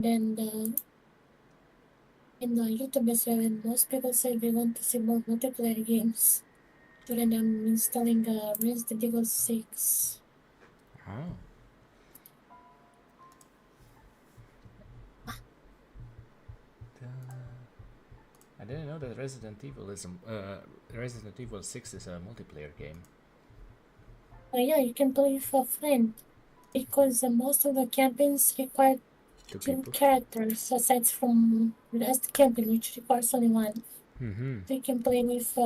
Then in the YouTube as well, and most people say they want to see more multiplayer games. So then I'm installing Resident Evil 6. Oh. I didn't know that Resident Evil 6 is a multiplayer game. Yeah, you can play with a friend because most of the campaigns require Two two people. characters, aside from the last campaign, which requires only one. Mm-hmm. So you can play with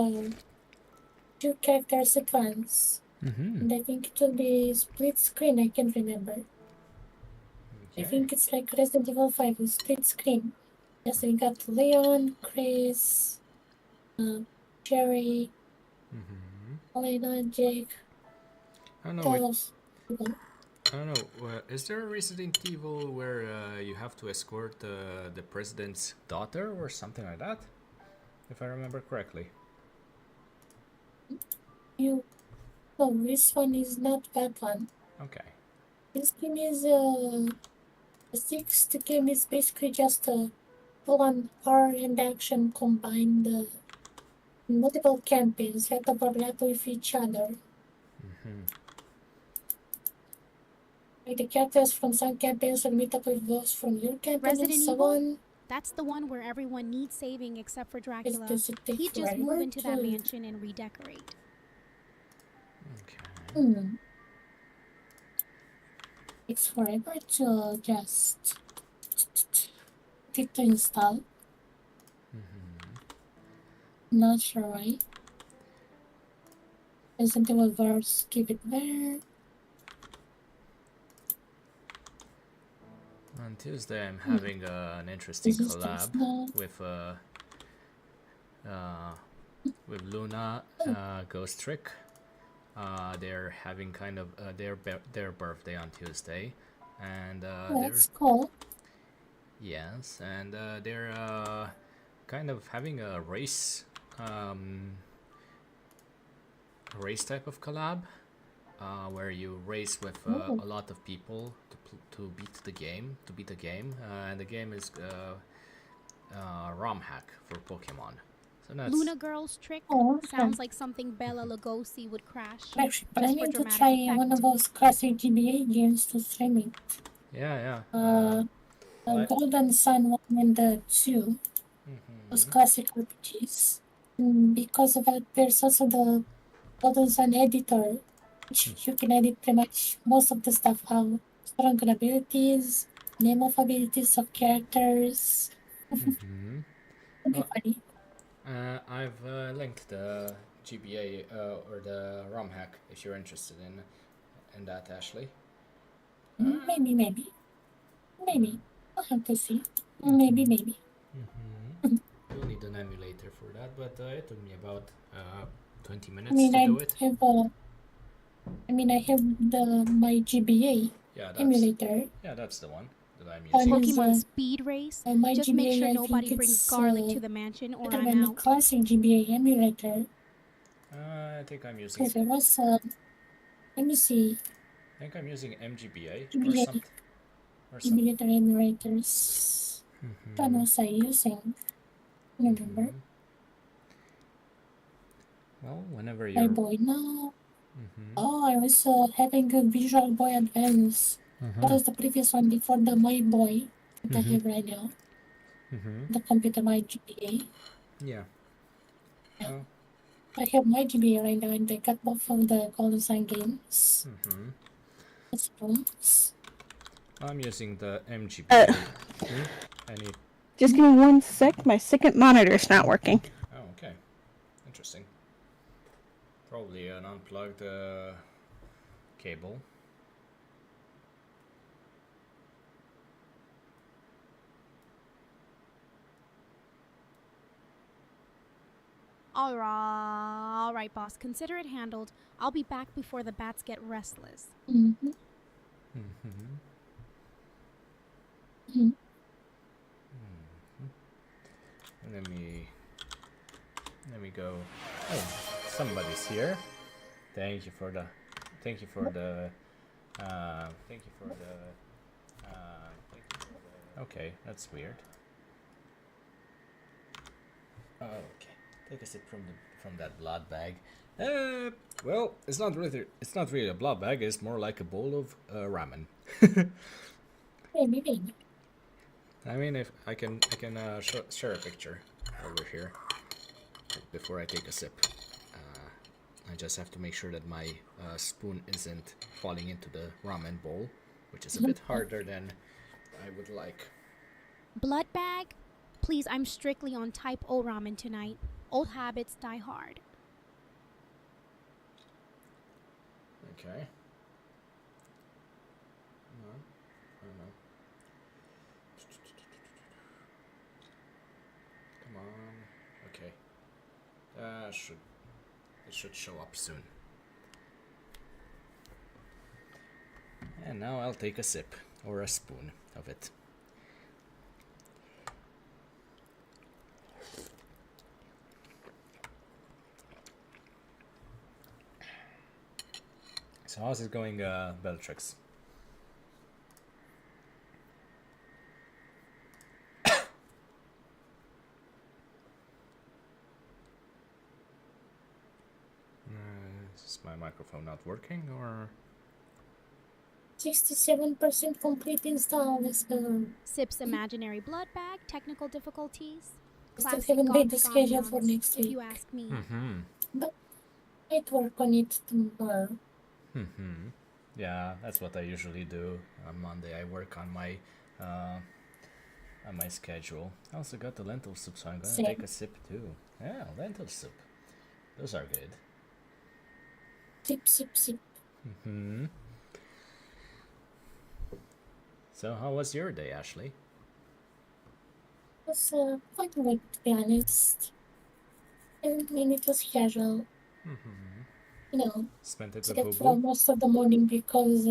two characters at once. Mm-hmm. And I think it will be split screen, I can't remember. I Okay. think it's like Resident Evil 5 with split screen. Yes, we got Leon, Chris, uh, Jerry, Mm-hmm. Elena, Jake, I don't know. all those people. I don't know. Is there a Resident Evil where you have to escort the president's daughter or something like that? If I remember correctly. You, no, this one is not that one. Okay. This game is the sixth game is basically just a full-on horror and action combined multiple campaigns that overlap with each other. Mm-hmm. Like the characters from some campaigns will meet up with those from your campaign and Resident so Evil? on. That's the one where everyone needs saving except for Is Dracula. does it take He'd just move forever into that to mansion and redecorate. Okay. hmm, takes forever to just click to install? Not sure why. Resident Evil verse keep it there. On Tuesday, I'm having an interesting Resistance collab now. uh, with Luna, Ghost Trick. They're having kind of their birthday on Tuesday, and That's cool. they're kind of having a race type of collab, where you race with a lot of people to beat the game, and the game is ROM hack for Pokemon. So that's Luna Girl's trick Oh, sounds like something Bella Lugosi would crash, I'm actually just for planning to dramatic try one of effect. those classic GBA games to stream it. yeah. Well, Golden Sun 1 and 2, those classic RPGs. Because of that, there's also the Golden Sun editor, which you can edit pretty much most of the stuff, how strong abilities, name of abilities of characters. It'd be well, funny. I've linked the GBA or the ROM hack if you're interested in that, Ashley. Maybe. I'll have to see. Maybe. You'll need an emulator for that, but it took me about 20 I minutes mean, to I do it. have I have my Yeah, GBA emulator. that's the one that I'm One using. is Pokemon Speed Race? my Just make sure GBA. I nobody think brings it's garlic to the mansion or better I'm than the out. classic GBA emulator. I think I'm using. Because there was let me see, I think I'm using MGBA or GBA something. emulator emulators. What was I using? I don't remember. Well, whenever My you're. boy now. Oh, I was having a Visual Boy Advance. That was the previous one before the My Boy that I have right now. The computer, my GBA. Yeah. Yeah. Oh. I have my GBA right now, and I got both of the Golden Sun games. I suppose. I'm using the MGBA. Any. Just give me 1 sec. My second monitor's not working. Oh, okay. Interesting. Probably an unplugged cable. All right, boss. Consider it handled. I'll be back before the bats get restless. Mm-hmm. Let me go. Oh, somebody's here. Thank you for the. Thank you for the. Thank you for the. Thank you for the Okay, that's weird. Okay, take a sip from that blood bag. Well, it's not really a blood bag. It's more like a bowl of ramen. Maybe. I mean, if I can share a picture over here before I take a sip. I just have to make sure that my spoon isn't falling into the ramen bowl, which is a bit harder than I would like. Blood bag? Please, I'm strictly on type O ramen tonight. Old habits die hard. Okay. No, I don't know. Come on. Okay. It should show up soon. And now I'll take a sip or a spoon of it. So how's it going, Bellatrix? Is my microphone not working, or? 67% complete install. Let's go. Sip's imaginary blood bag, technical difficulties. Still Classic haven't made the gothic schedule for ambiance, next if week. you ask me. But I'd work on it tomorrow. Yeah, that's what I usually do. On Monday I work on my schedule. I also got the lentil soup, so I'm gonna Same. take a sip too. Yeah, lentil soup. Those are good. Sip, sip, sip. So how was your day, Ashley? It was quite good, to be honest. I mean, it was casual. You know, Spent it to with get Boo for most of the morning because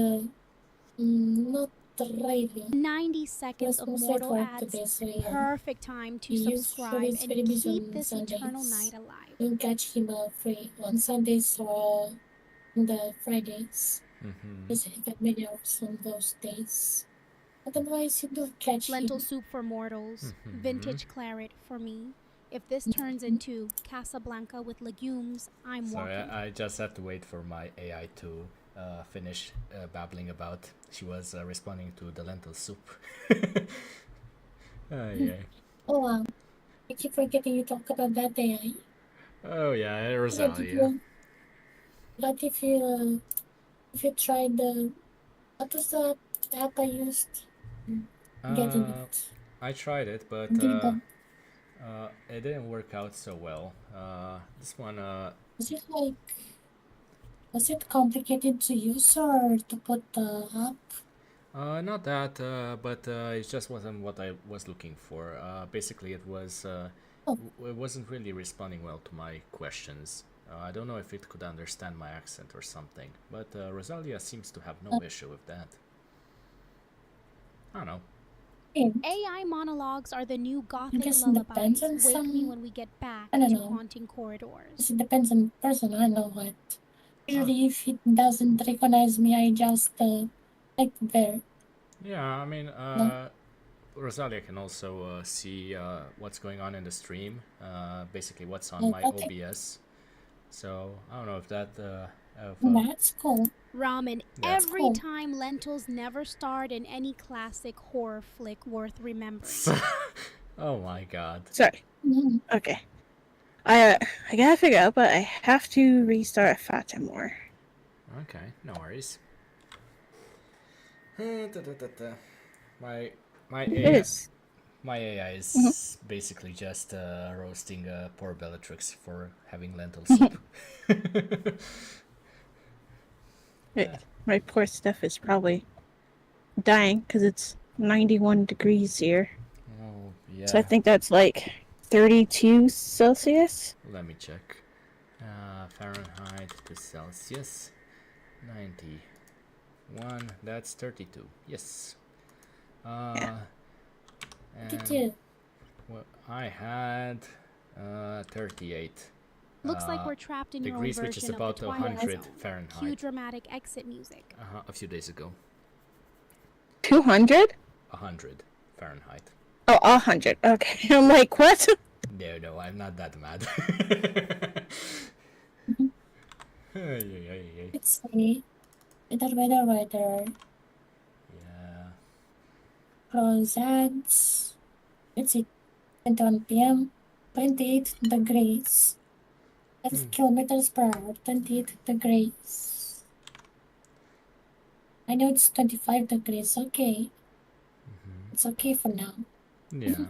not really. 90 seconds There's of no mortal work ads. today, so yeah. Perfect time to He subscribe usually is very and busy keep on this eternal Sundays. night alive. You can catch him free on Sundays or on the Fridays. He's got many hours on those days. Otherwise, you don't catch Lentil him. soup for mortals. Vintage claret for me. If this turns into Casablanca with legumes, I'm Sorry, walking. I just have to wait for my AI to finish babbling about. She was responding to the lentil soup. Yeah. Oh, wow. I keep forgetting you talk about that AI. Oh yeah, But Rosalia. if you tried what was the app I used? Getting it. I tried it, but Didn't it didn't work out so well. This one, was it complicated to use or to put the app? not that, but it just wasn't what I was looking for. Basically, it wasn't really responding well to my questions. I don't know if it could understand my accent or something, but Rosalia seems to have no issue with that. I don't know. AI monologues are the new gothic guess it lullabies. depends on Wake me some- when we get back I don't to know. haunting corridors. It depends on the person. I know what. Usually, if it doesn't recognize me, I just like there. Yeah, I mean, No. Rosalia can also see what's going on in the stream, basically what's on Oh, my okay. OBS. So I don't know if that. That's cool. Ramen Yeah. every Cool. time. Lentils never starred in any classic horror flick worth remembering. Oh my god. Sorry. Mhm. Okay. I gotta figure out, but I have to restart Fatimore. Okay, no worries. My It AI, is. my AI is basically just roasting poor Bellatrix for having lentil soup. My poor stuff is probably dying because it's 91 degrees here. Oh yeah. So I think that's like 32 Celsius. Let me check. Fahrenheit to Celsius. 91. That's 32. Yes. Me And too. well, I had 38 Looks like we're trapped in your own degrees, version which is of about the Twilight 100 Zone. Cue Fahrenheit. dramatic exit music. A few days ago. 200? 100 Fahrenheit. Oh, 100. Okay. I'm like, what? No, I'm not that mad. Let's see. Weather. Yeah. Close ads. Let's see. 21 p.m. 28 degrees. That's kilometers per hour. 28 degrees. I know it's 25 degrees. Okay. It's okay for now. Yeah.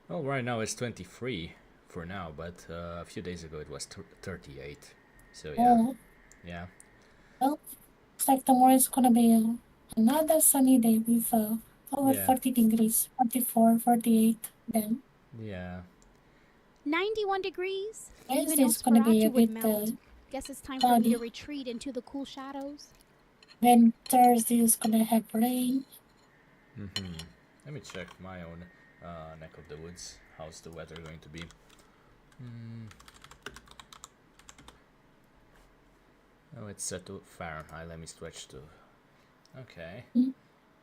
Well, right now it's 23 for now, but a few days ago it was 38. So yeah. Oh, Yeah. well, looks like tomorrow is gonna be another sunny day with over Yeah. 40 degrees. 44, 48 then. Yeah. 91 degrees? Even Wednesday is gonna be Nosferatu a would bit melt. Guess it's time for me to cloudy. retreat into the cool shadows. Then Thursday is gonna have rain. Let me check my own neck of the woods. How's the weather going to be? Oh, it's set to Fahrenheit. Let me switch to. Okay.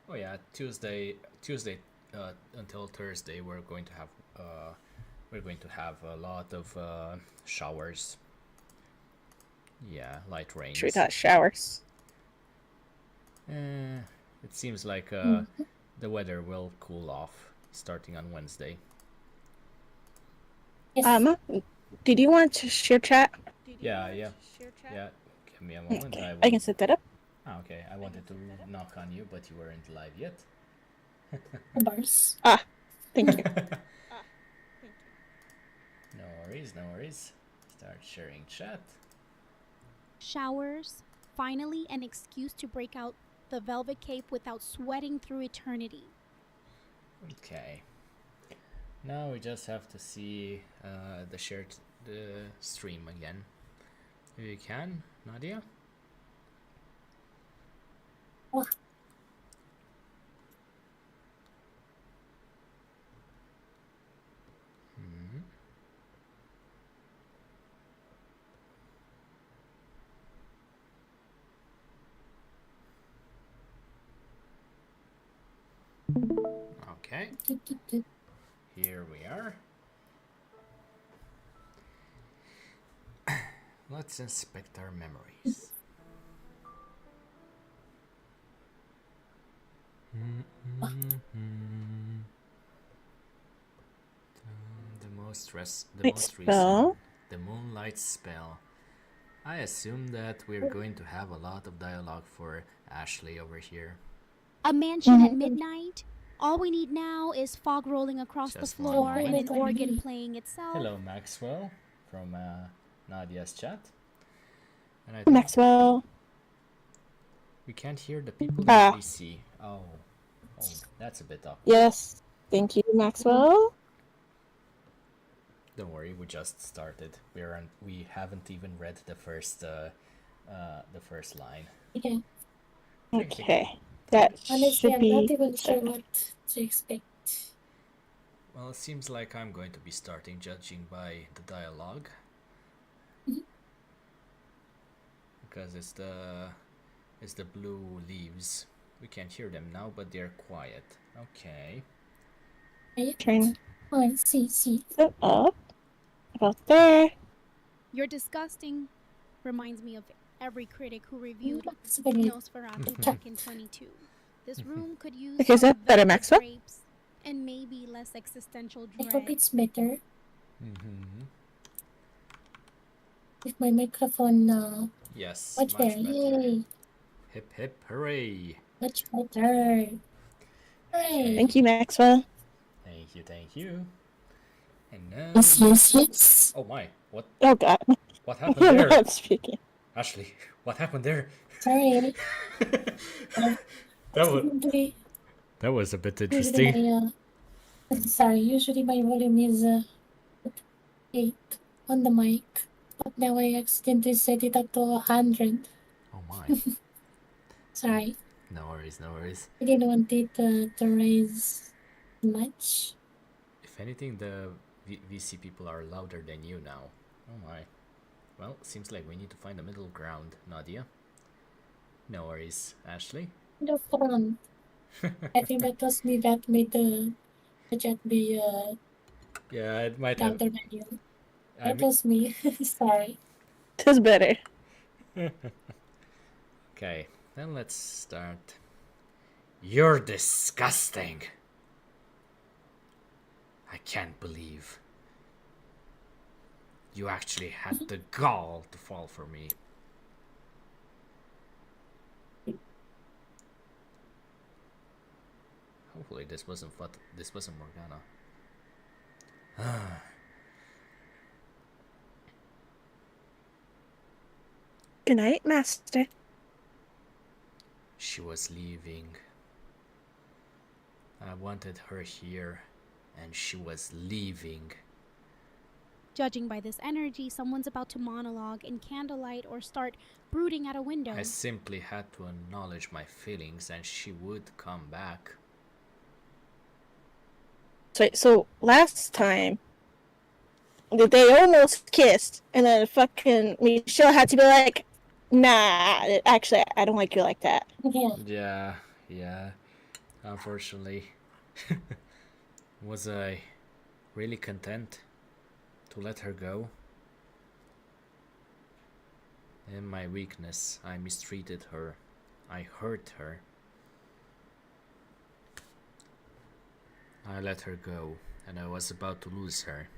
Oh yeah, Tuesday until Thursday we're going to have a lot of showers. Yeah, light rains. Should we got showers? It seems like the weather will cool off starting on Wednesday. Yes. Did you want to share chat? Yeah. Give me a moment. Okay. I can set that up. Okay, I wanted to knock on you, but you weren't live yet. Bars. Thank you. No worries. Start sharing chat. Showers. Finally, an excuse to break out the velvet cape without sweating through eternity. Okay. Now we just have to see the stream again. If you can, Nadia. Oh. Okay. Here we are. Let's inspect our memories. The most recent, the Moonlight Spell. I assume that we're going to have a lot of dialogue for Ashley over here. A mansion at midnight? All we need now is fog rolling across Just the floor one and an moment. organ playing itself. Hello, Maxwell, from Nadia's chat. And I Maxwell. We can't hear the people that we see. Oh, that's a bit awkward. Yes. Thank you, Maxwell. Don't worry, we just started. We haven't even read the first line. Yeah. Okay. That Honestly, should I'm be not even sure what to expect. Well, it seems like I'm going to be starting judging by the dialogue. Because it's the blue leaves. We can't hear them now, but they're quiet. Okay. turn Oh, I see. up. About there. You're disgusting. Reminds me of every critic who reviewed Nosferatu back in 22. This room could use Okay, is that better, Maxwell? grapes and maybe less existential I dread. hope it's better. If my microphone yes, much better. Yay! Hip hip hooray! Much better. Hooray! Thank you, Maxwell. Thank you. And now. Yes. Oh my! What? Oh God. What happened there? I'm speaking. Ashley, what happened there? Sorry. That was a bit interesting. Usually my volume is 8 on the mic, but now I accidentally set it up to 100. Oh my. Sorry. No worries. I didn't want it to raise much. If anything, the VC people are louder than you now. Oh my. Well, seems like we need to find a middle ground, Nadia. No worries, Ashley. The front. I think that was me that made the jet be Yeah, it might have. louder than you. I That mean, was me. Sorry. That's better. okay, then let's start. You're disgusting. I can't believe you actually had the gall to fall for me. Hopefully this wasn't Morgana. Good night, Master. She was leaving. I wanted her here, and she was leaving. Judging by this energy, someone's about to monologue in candlelight or start brooding at a window. I simply had to acknowledge my feelings, and she would come back. So last time, they almost kissed, and then fucking Michelle had to be like, nah, actually, I don't like you like that. Yeah. Unfortunately. Was I really content to let her go? In my weakness, I mistreated her. I hurt her. I let her go, and I was about to lose her.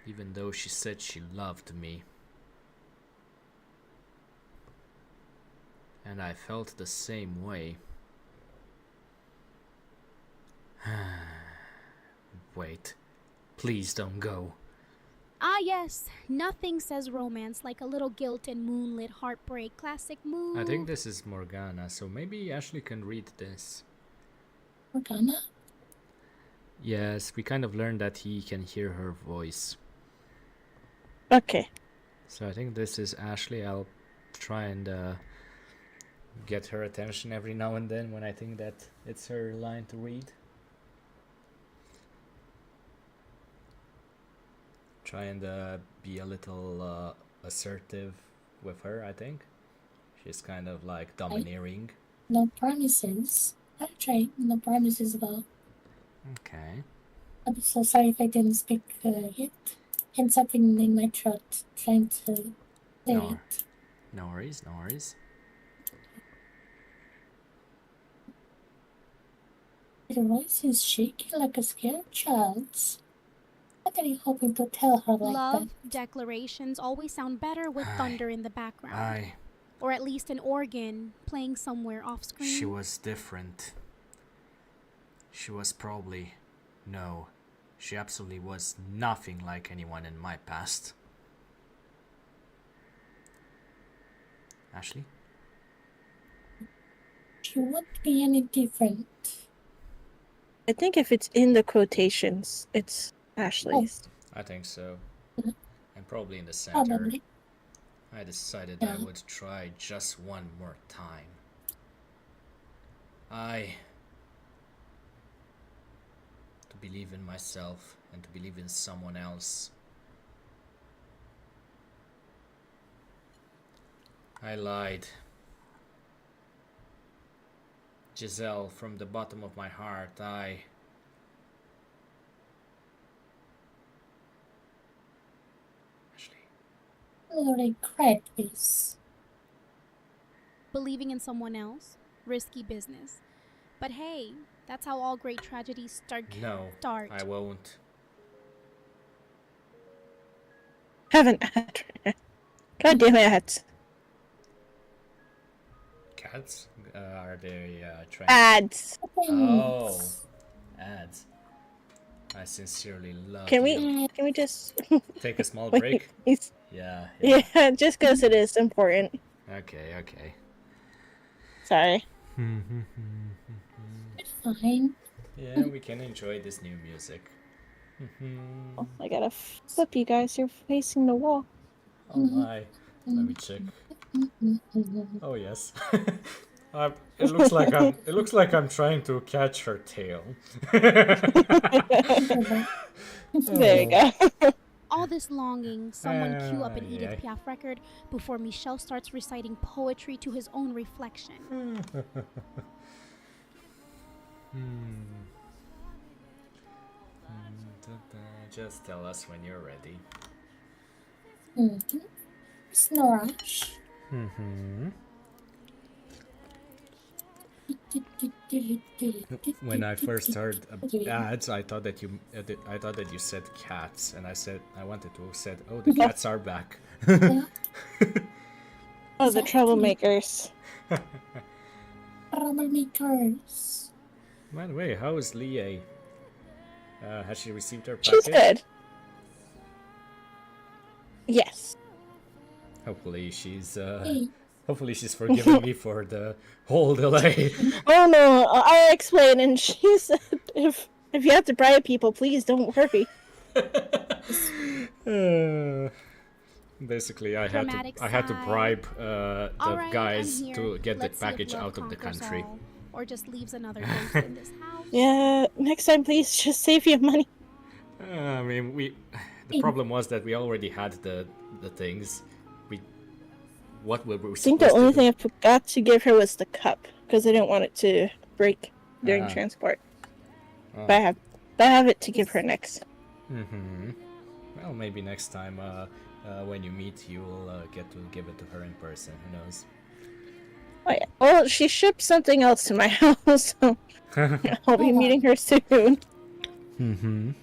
Even though she said she loved me. And I felt the same way. Wait, please don't go. Ah, yes. Nothing says romance like a little guilt and moonlit heartbreak. Classic move. I think this is Morgana, so maybe Ashley can read this. Morgana? Yes, we kind of learned that he can hear her voice. Okay. So I think this is Ashley. I'll try and get her attention every now and then when I think that it's her line to read. Try and be a little assertive with her, I think. She's kind of like domineering. No promises. I'll try. No promises though. Okay. I'm so sorry if I didn't speak yet. And something in my throat trying to say No. it. No worries, no worries. Your voice is shaking like a scared child's. What are you hoping to tell her like Love that? declarations always sound better with thunder in the background. Or at least an organ playing somewhere off screen. She was different. She was probably... No, she absolutely was nothing like anyone in my past. Ashley? She won't be any different. I think if it's in the quotations, it's Ashley's. I think so. Mhm. And probably in the center. Probably. I decided Yeah. I would try just one more time. To believe in myself and to believe in someone else. I lied. Giselle, from the bottom of my heart, Ashley. I'll regret this. Believing in someone else, risky business. But hey, that's how all great tragedies start. No, I won't. Have an ad. God damn it. Cats? Are they trying? Ads. Oh, ads. I sincerely love Can you. we just Take a small break? Yeah. Yeah, just because it is important. Okay. Sorry. It's fine. Yeah, we can enjoy this new music. Oh, I gotta flip you guys. You're facing the wall. Oh my. Let me check. Oh yes. It looks like I'm trying to catch her tail. There you go. All this longing, someone cue up an Ay, Edith ay. Piaf record before Michel starts reciting poetry to his own reflection. Just tell us when you're ready. It's no rush. When I first heard ads, I thought that you said cats, and I wanted to said, oh, the cats are back. Yeah, Oh, the troublemakers. troublemakers. By the way, how is Lie? Has she received her She's package? good. Yes. Hopefully she's Hey, hopefully she's forgiving me for the whole delay. Oh no, I explained, and she said, if you have to bribe people, please don't worry. Basically, I had Dramatic to sigh. bribe the Alright, guys I'm here. to get Let's the see if package love out of the conquers country. all, or just leaves another ghost in this house. Yeah, next time, please just save your money. I mean, the problem was that we already had the things. What were we I think supposed the only to thing I forgot to give her was the cup, because I didn't want it to break during transport. But I have it to give her next. Well, maybe next time when you meet, you'll get to give it to her in person. Who knows? Oh yeah. Well, she shipped something else to my house, so I'll be meeting her soon. damn.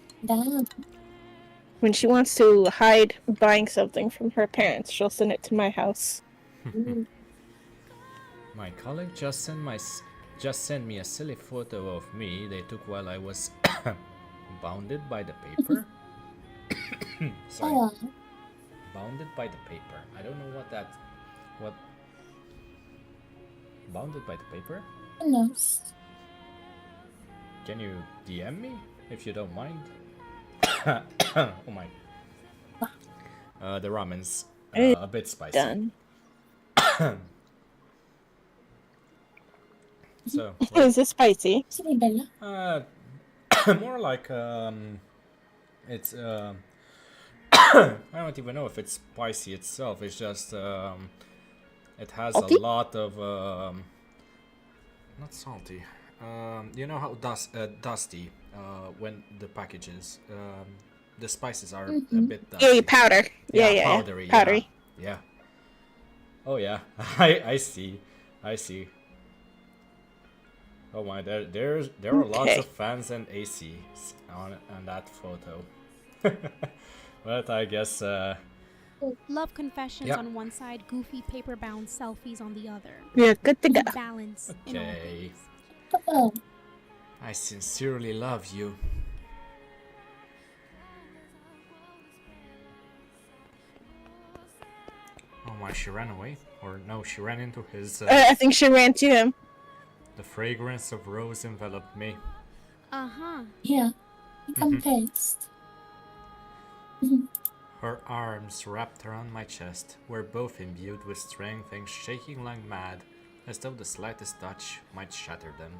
When she wants to hide buying something from her parents, she'll send it to my house. My colleague just sent me a silly photo of me they took while I was bounded by the paper. Sorry, Oh, bounded by the paper. I don't know what bounded by the paper. who knows? Can you DM me if you don't mind? Oh my. The ramen's a bit spicy. Done. So, Is it spicy? Sige, Bella. more like it's I don't even know if it's spicy itself. It's just it has Salty? a lot of not salty. You know how dusty when the packages the spices are a bit dusty. Yeah, powder. Yeah. Powdery. Powdery. Yeah. Oh yeah, I see. Oh my, there are lots Okay. of fans and ACs on that photo. But I guess Love confessions Yep. on one side, goofy paper-bound selfies on the other. Yeah, good to go. Balance in all okay. things. Oh, I sincerely love you. Oh my, she ran away? Or no, she ran into his I think she ran to him. the fragrance of rose enveloped me. Uh-huh. yeah. You confessed. Her arms wrapped around my chest were both imbued with strength and shaking like mad, as though the slightest touch might shatter them.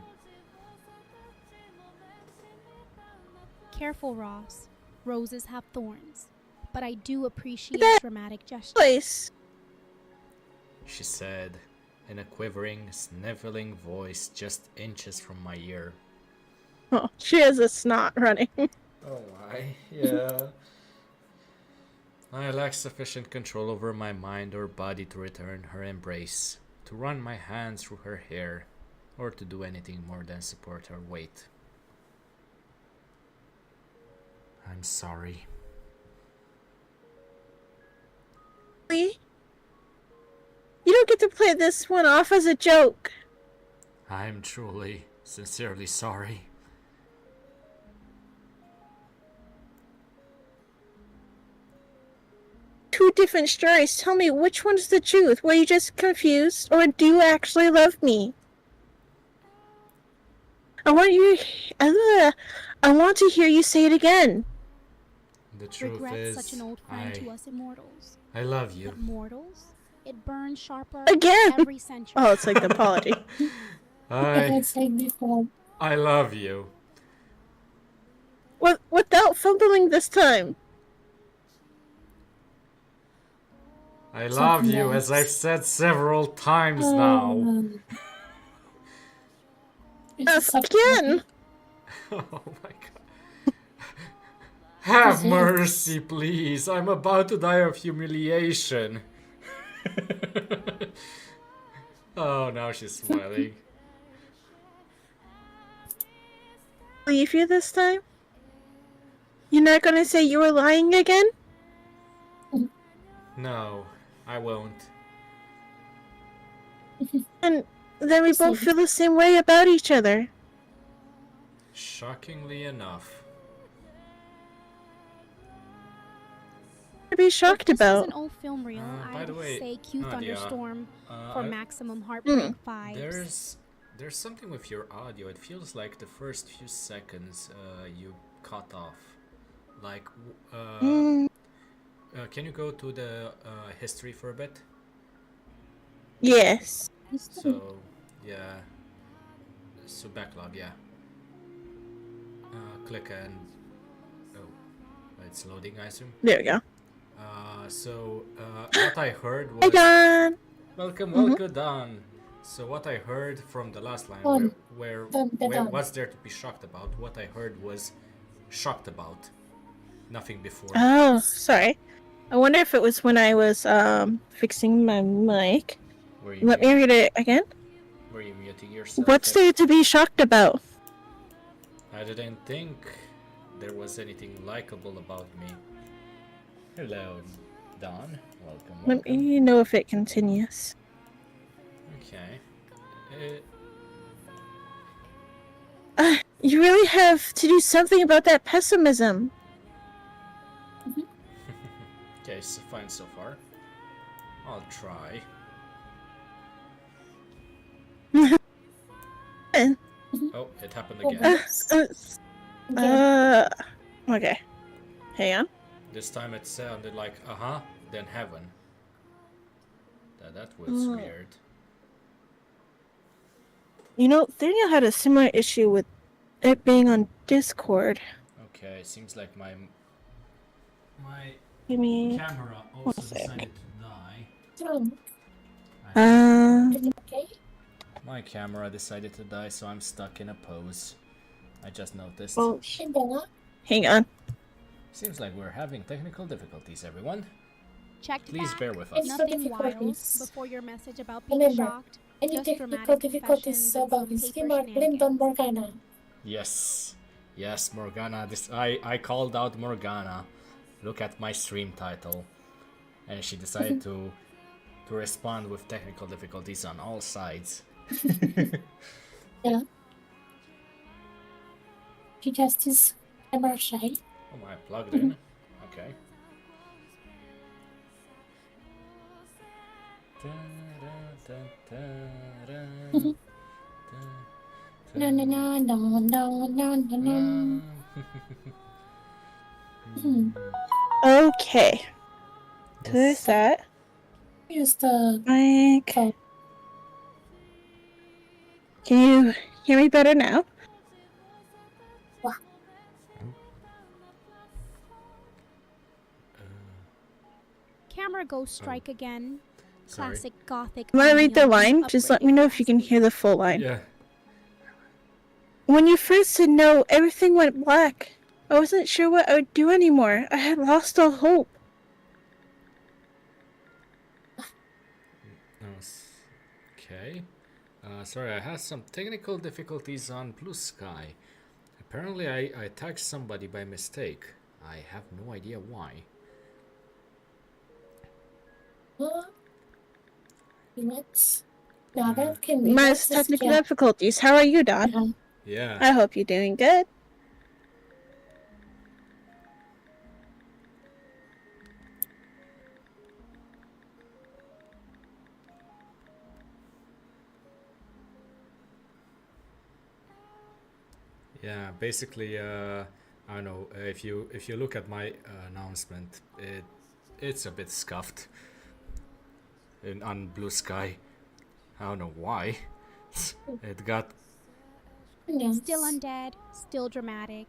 Careful, Ross. Roses have thorns. But I do appreciate That- dramatic gestures. Place. She said, in a quivering, sniveling voice just inches from my ear. Oh, she has a snot running. Oh my, yeah. I lack sufficient control over my mind or body to return her embrace, to run my hands through her hair, or to do anything more than support her weight. I'm sorry. You don't get to play this one off as a joke. I'm truly, sincerely sorry. Two different stories. Tell me, which one's the truth? Were you just confused, or do you actually love me? I want to hear you say it again. The truth Regret is, such an old friend to us immortals. I love you. But mortals? It burns sharper Again? every century. Oh, it's like the apology. It's like before. I love you. Without fumbling this time. I love Something you, as I've else. said several times now. It's something Again. Oh my god. Have This is- mercy, please. I'm about to die of humiliation. Oh, now she's smiling. Leave you this time? You're not gonna say you were lying again? No, I won't. And then we both feel the same way about each other. Shockingly enough. To be If shocked this was about. an old film reel, By the I'd way, say cue Nadia, Thunderstorm for I- maximum heartbreak vibes. There's something with your audio. It feels like the first few seconds you cut off. Like, can you go to the history for a bit? Yes. So, yeah. So backlog, yeah. Click and it's loading, I assume. There we go. What I heard was. Hey, Don. Welcome, Don. So what I heard from the last line, where what's there to be shocked about? What I heard was shocked about, nothing before. Oh, sorry. I wonder if it was when I was fixing my mic. Let me read it again. Were you muting yourself? What's there to be shocked about? I didn't think there was anything likable about me. Hello, Don. Welcome. Let me know if it continues. Okay. You really have to do something about that pessimism. Okay, so fine so far. I'll try. Oh, it happened again. Okay. Hang on. This time it sounded like then heaven. That was weird. You know, Daniel had a similar issue with it being on Discord. Okay, seems like my Give me camera also decided to die. Okay. My camera decided to die, so I'm stuck in a pose. I just noticed. Well, hang on. Seems like we're having technical difficulties, everyone. Checked Please back. bear with us. Nothing wild before your message about being Remember, shocked. any Just technical dramatic difficulties confessions and about some his paper remark blamed on shenanigans. Morgana. Yes, Morgana. I called out Morgana. Look at my stream title, and she decided to respond with technical difficulties on all sides. Yeah. She just is camera shy. Oh, I plugged in. Okay. No, no, no, no, no, no, no, no. Okay. So there's that. Use the Mike. phone. Can you hear me better now? Camera ghost strike again. Sorry. Classic gothic. When I read the neon line, just let me know if you can hear the full line. Yeah. When you first said no, everything went black. I wasn't sure what I would do anymore. I had lost all hope. Okay. Sorry, I had some technical difficulties on Blue Sky. Apparently I tagged somebody by mistake. I have no idea why. Let's. Now that can be. Minus technical difficulties. How are you, Don? Yeah. I hope you're doing good. Yeah, basically, I don't know. If you look at my announcement, it's a bit scuffed. On Blue Sky, I don't know why. It got. Still undead, still dramatic.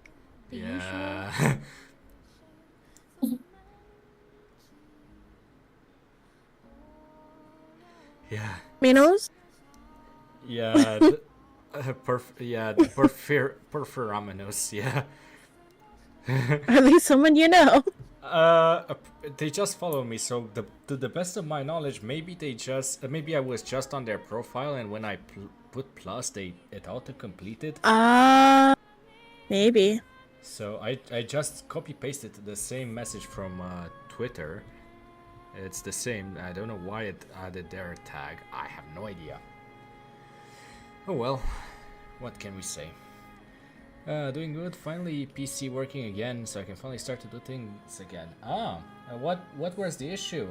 The usual. Yeah. Minos? Yeah. The Porphyrominos, yeah. At least someone you know. They just follow me, so to the best of my knowledge, maybe they just maybe I was just on their profile, and when I put plus, it auto completed. Maybe. So I just copy pasted the same message from Twitter. It's the same. I don't know why it added their tag. I have no idea. Oh well, what can we say? Doing good. Finally, PC working again, so I can finally start to do things again. What was the issue?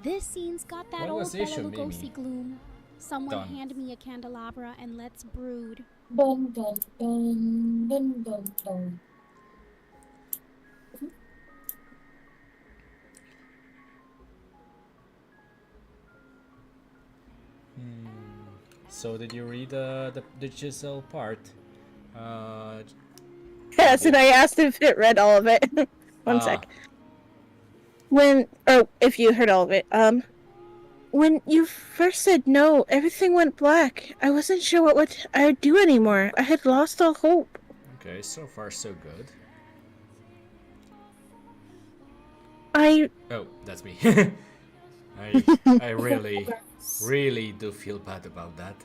This scene's got that What old was the Bela issue, Lugosi Mimi? gloom. Someone Done. hand me a candelabra and let's brood. Dun dun dun dun dun dun. So did you read the Giselle part? Yes, and I asked if it read all of it. One sec. If you heard all of it. When you first said no, everything went black. I wasn't sure what I would do anymore. I had lost all hope. Okay, so far so good. Oh, that's me. I really do feel bad about that.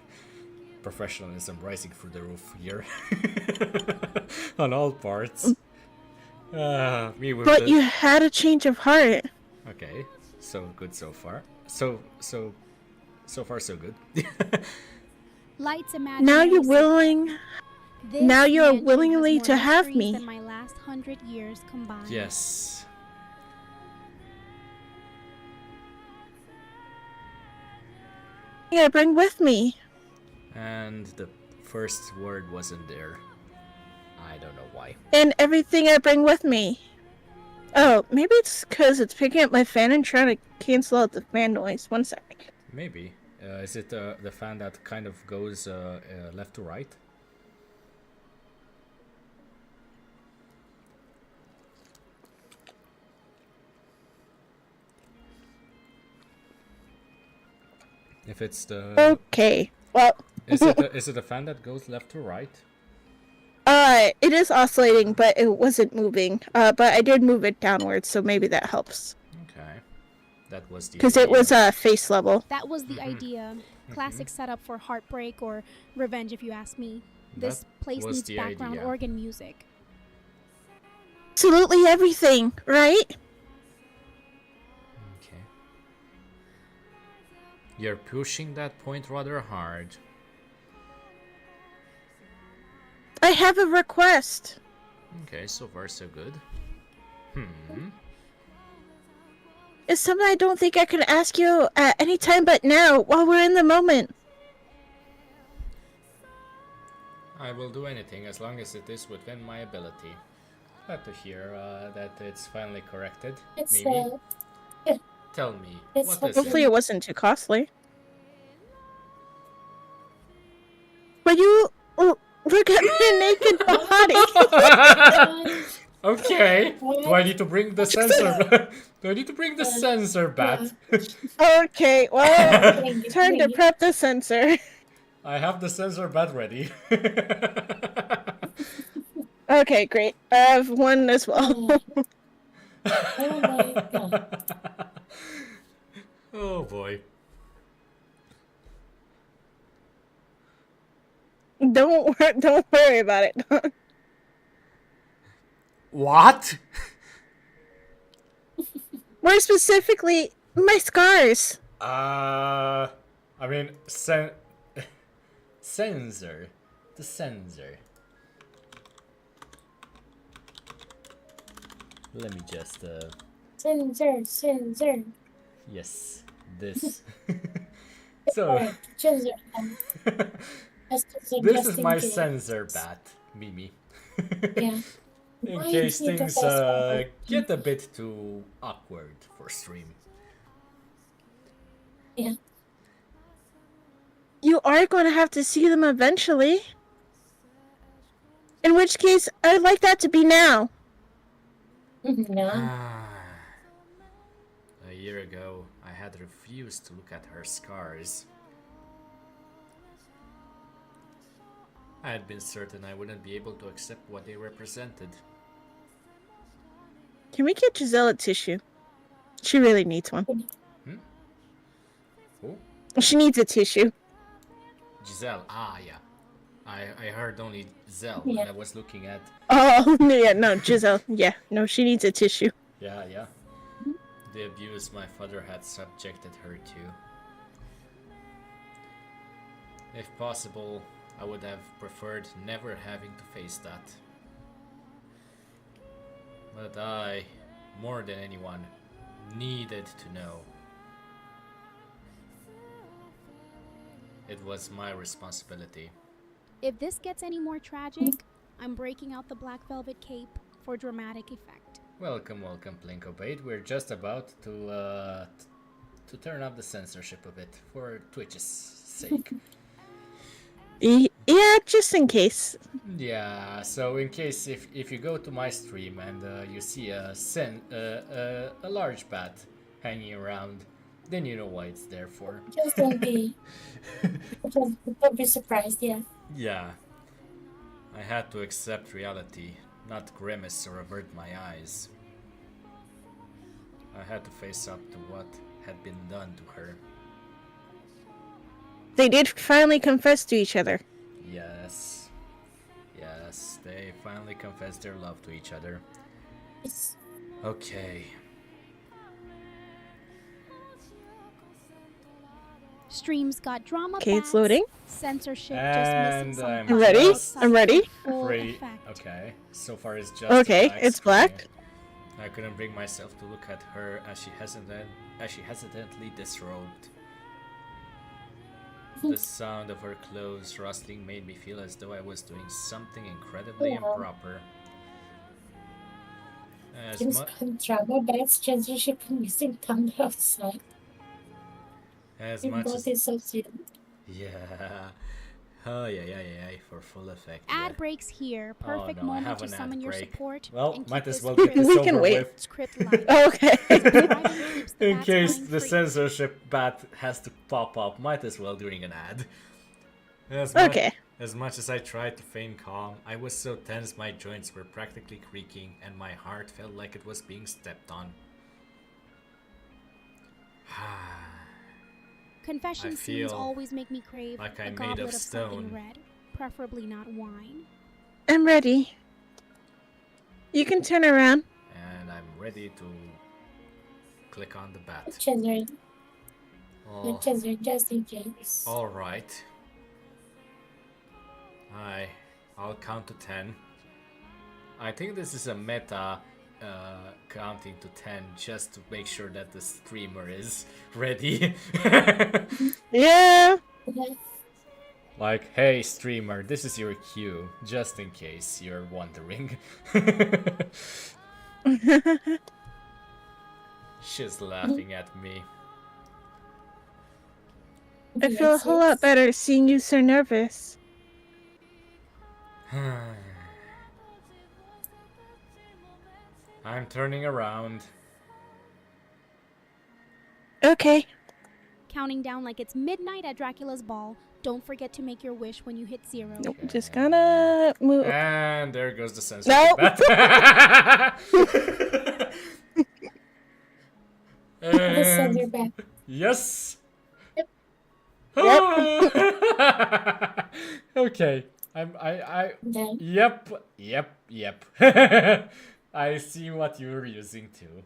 Professionalism rising through the roof here. On all parts. But you had a change of heart. Okay, so good so far. So far so good. Lights imaginary. Now you're willing. This Now you're mansion willingly has to more have mysteries me. than my last 100 years combined. Yes. I bring with me. And the first word wasn't there. I don't know why. And everything I bring with me. Oh, maybe it's because it's picking up my fan and trying to cancel out the fan noise. One sec. Maybe. Is it the fan that kind of goes left to right? If it's the... Okay, well... Is it a fan that goes left to right? It is oscillating, but it wasn't moving. But I did move it downwards, so maybe that helps. Okay. That was the... Because it was face level. That was the idea. Classic setup for heartbreak or revenge, if you ask me. This place needs background organ music. Absolutely everything, right? Okay. You're pushing that point rather hard. I have a request. Okay, so far so good. It's something I don't think I can ask you at any time but now, while we're in the moment. I will do anything as long as it is within my ability. Glad to hear that it's finally corrected. It's Mimi, tell me, it's what is Hopefully it? it wasn't too costly. But you... Look at my naked body. Okay. Do I need to bring the sensor? Do I need to bring the sensor back? Okay, well, time to prep the sensor. I have the sensor bat ready. Okay, great. I have one as well. Oh my god. Oh boy. Don't worry about it. What? More specifically, my scars. I mean, sensor. The sensor. Let me just, Sensor. yes, this. Alright, sensor. This is my sensor bat, Mimi. Yeah. In Why case is it things the best get a bit too awkward for stream. Yeah. You are going to have to see them eventually. In which case, I'd like that to be now. No. A year ago, I had refused to look at her scars, I had been certain I wouldn't be able to accept what they represented. Can we get Giselle a tissue? She really needs one. Who? She needs a tissue. Giselle. Ah, yeah. I heard only Zell, Yeah. and I was looking at... Oh, yeah, no, Giselle. Yeah, no, she needs a tissue. Yeah. The abuse my father had subjected her to. If possible, I would have preferred never having to face that. But I, more than anyone, needed to know. It was my responsibility. If this gets any more tragic, I'm breaking out the black velvet cape for dramatic effect. Welcome, Plinko Bait. We're just about to turn up the censorship a bit for Twitch's sake. Yeah, just in case. Yeah, so in case if you go to my stream and you see a large bat hanging around, then you know why it's there for. Just don't be surprised, yeah. Yeah. I had to accept reality, not grimace or avert my eyes. I had to face up to what had been done to her. They did finally confess to each other. Yes, they finally confessed their love to each other. It's Okay. Streams got drama. Okay, it's bats, loading. Censorship And just missing I'm some ready. buttons I'm ready. full Free. effect. Okay, so far it's just Okay, black it's screen. black. I couldn't bring myself to look at her as she hesitantly disrobed. The sound of her clothes rustling made me feel as though I was doing something incredibly improper. As James Bond drama, but it's censorship and missing tongue outside. much Both as is so sweet. yeah. Oh yeah, for full effect. Ad Yeah. breaks here. Perfect no, I moment have to an ad summon your break. support. Well, and might keep as well this get this We over can wait. with. Script live. Okay. In case the free. censorship bat has to pop up, might as well during an ad. Okay. As much as I tried to feign calm, I was so tense my joints were practically creaking and my heart felt like it was being stepped on. Confession I scenes feel always make me crave like a I'm made goblet of of something stone. red, preferably not wine. I'm ready. You can turn around. And I'm ready to click on the bat. Censoring. Oh, Censoring just in case. alright. I'll count to 10. I think this is a meta counting to 10 just to make sure that the streamer is ready. Yeah. Okay. Like, hey streamer, this is your cue, just in case you're wondering. She's laughing at me. I feel a whole lot better seeing you so nervous. I'm turning around. Okay. Counting down like it's midnight at Dracula's ball. Don't forget to make your wish when you hit 0. Nope, just gonna move. And there goes the censorship Nope. bat. The And- censor back. Yes. Yep. Okay. I. Then Yep. I see what you're using too.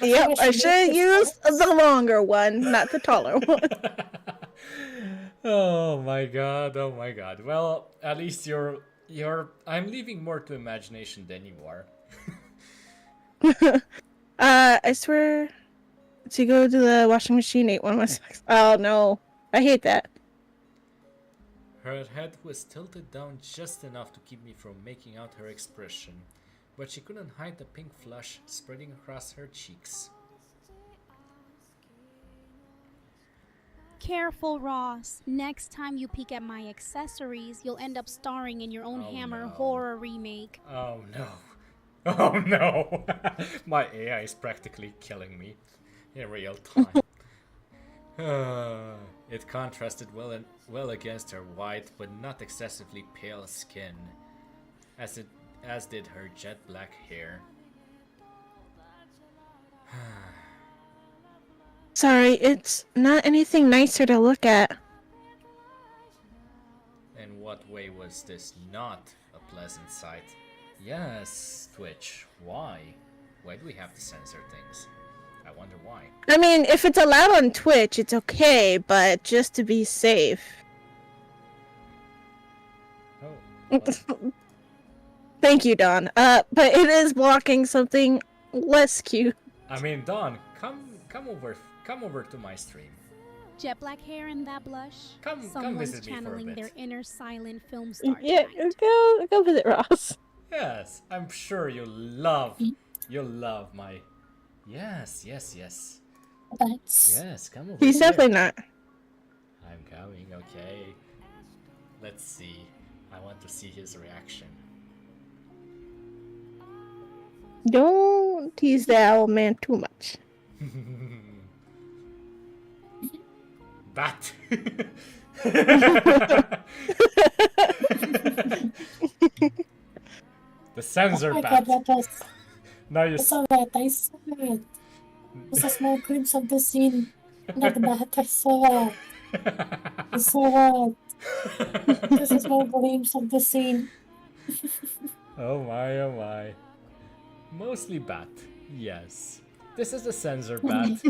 Yep, I should use the longer one, not the taller one. Oh my god. Well, at least you're. I'm leaving more to imagination than you are. I swear to go to the washing machine, ate one of my snacks. Oh no, I hate that. Her head was tilted down just enough to keep me from making out her expression, but she couldn't hide the pink flush spreading across her cheeks. Careful, Ross. Next time you peek at my accessories, you'll end up starring in your own Oh, Hammer no. horror remake. Oh no. Oh no. My AI is practically killing me. in real time. It contrasted well against her white but not excessively pale skin, as did her jet black hair. Sorry, it's not anything nicer to look at. In what way was this not a pleasant sight? Yes, Twitch, why? Why do we have to censor things? I wonder why. I mean, if it's allowed on Twitch, it's okay, but just to be safe. Oh. Thank you, Don. But it is blocking something less cute. I mean, Don, come over to my stream. Jet black hair and that blush. Come Someone's visit me for a channeling bit. their inner silent film star. Yeah, tonight. go visit Ross. Yes, I'm sure you'll love my. Yes. That's Yes, come over. He's here. definitely not. I'm coming. Okay. Let's see. I want to see his reaction. Don't tease that old man too much. Bat. The censor my bat. God, that was Now you. I saw that. I saw it. Just a small glimpse of the scene. Not the bat. I saw that. I saw that. Just a small glimpse of the scene. Oh my. Mostly bat. Yes. This is a censor bat.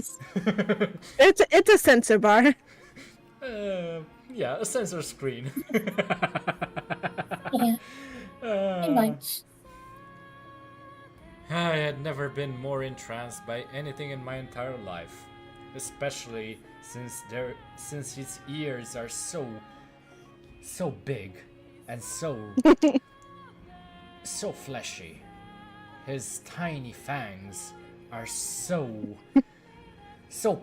It's a censor bar. Yeah, a sensor screen. Yeah, pretty much. I had never been more entranced by anything in my entire life, especially since his ears are so big and so fleshy. His tiny fangs are so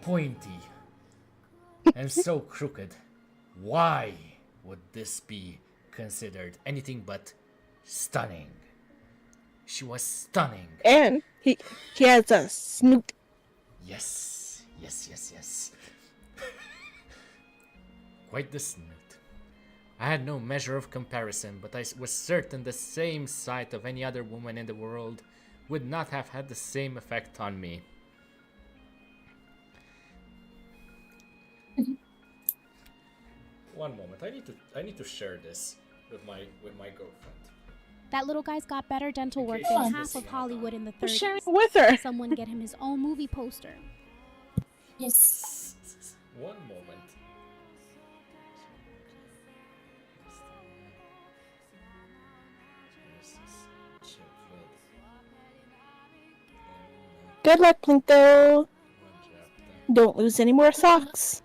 pointy and so crooked. Why would this be considered anything but stunning? She was stunning. And he has a snoot. Yes. Quite the snoot. I had no measure of comparison, but I was certain the same sight of any other woman in the world would not have had the same effect on me. One moment, I need to share this with my girlfriend. That little guy's got better dental work case than she's half missing of out Hollywood in the 30s. Sharing with her. Someone get him his own movie poster. Yes. One moment. Good luck, Plinko. Don't lose any more socks.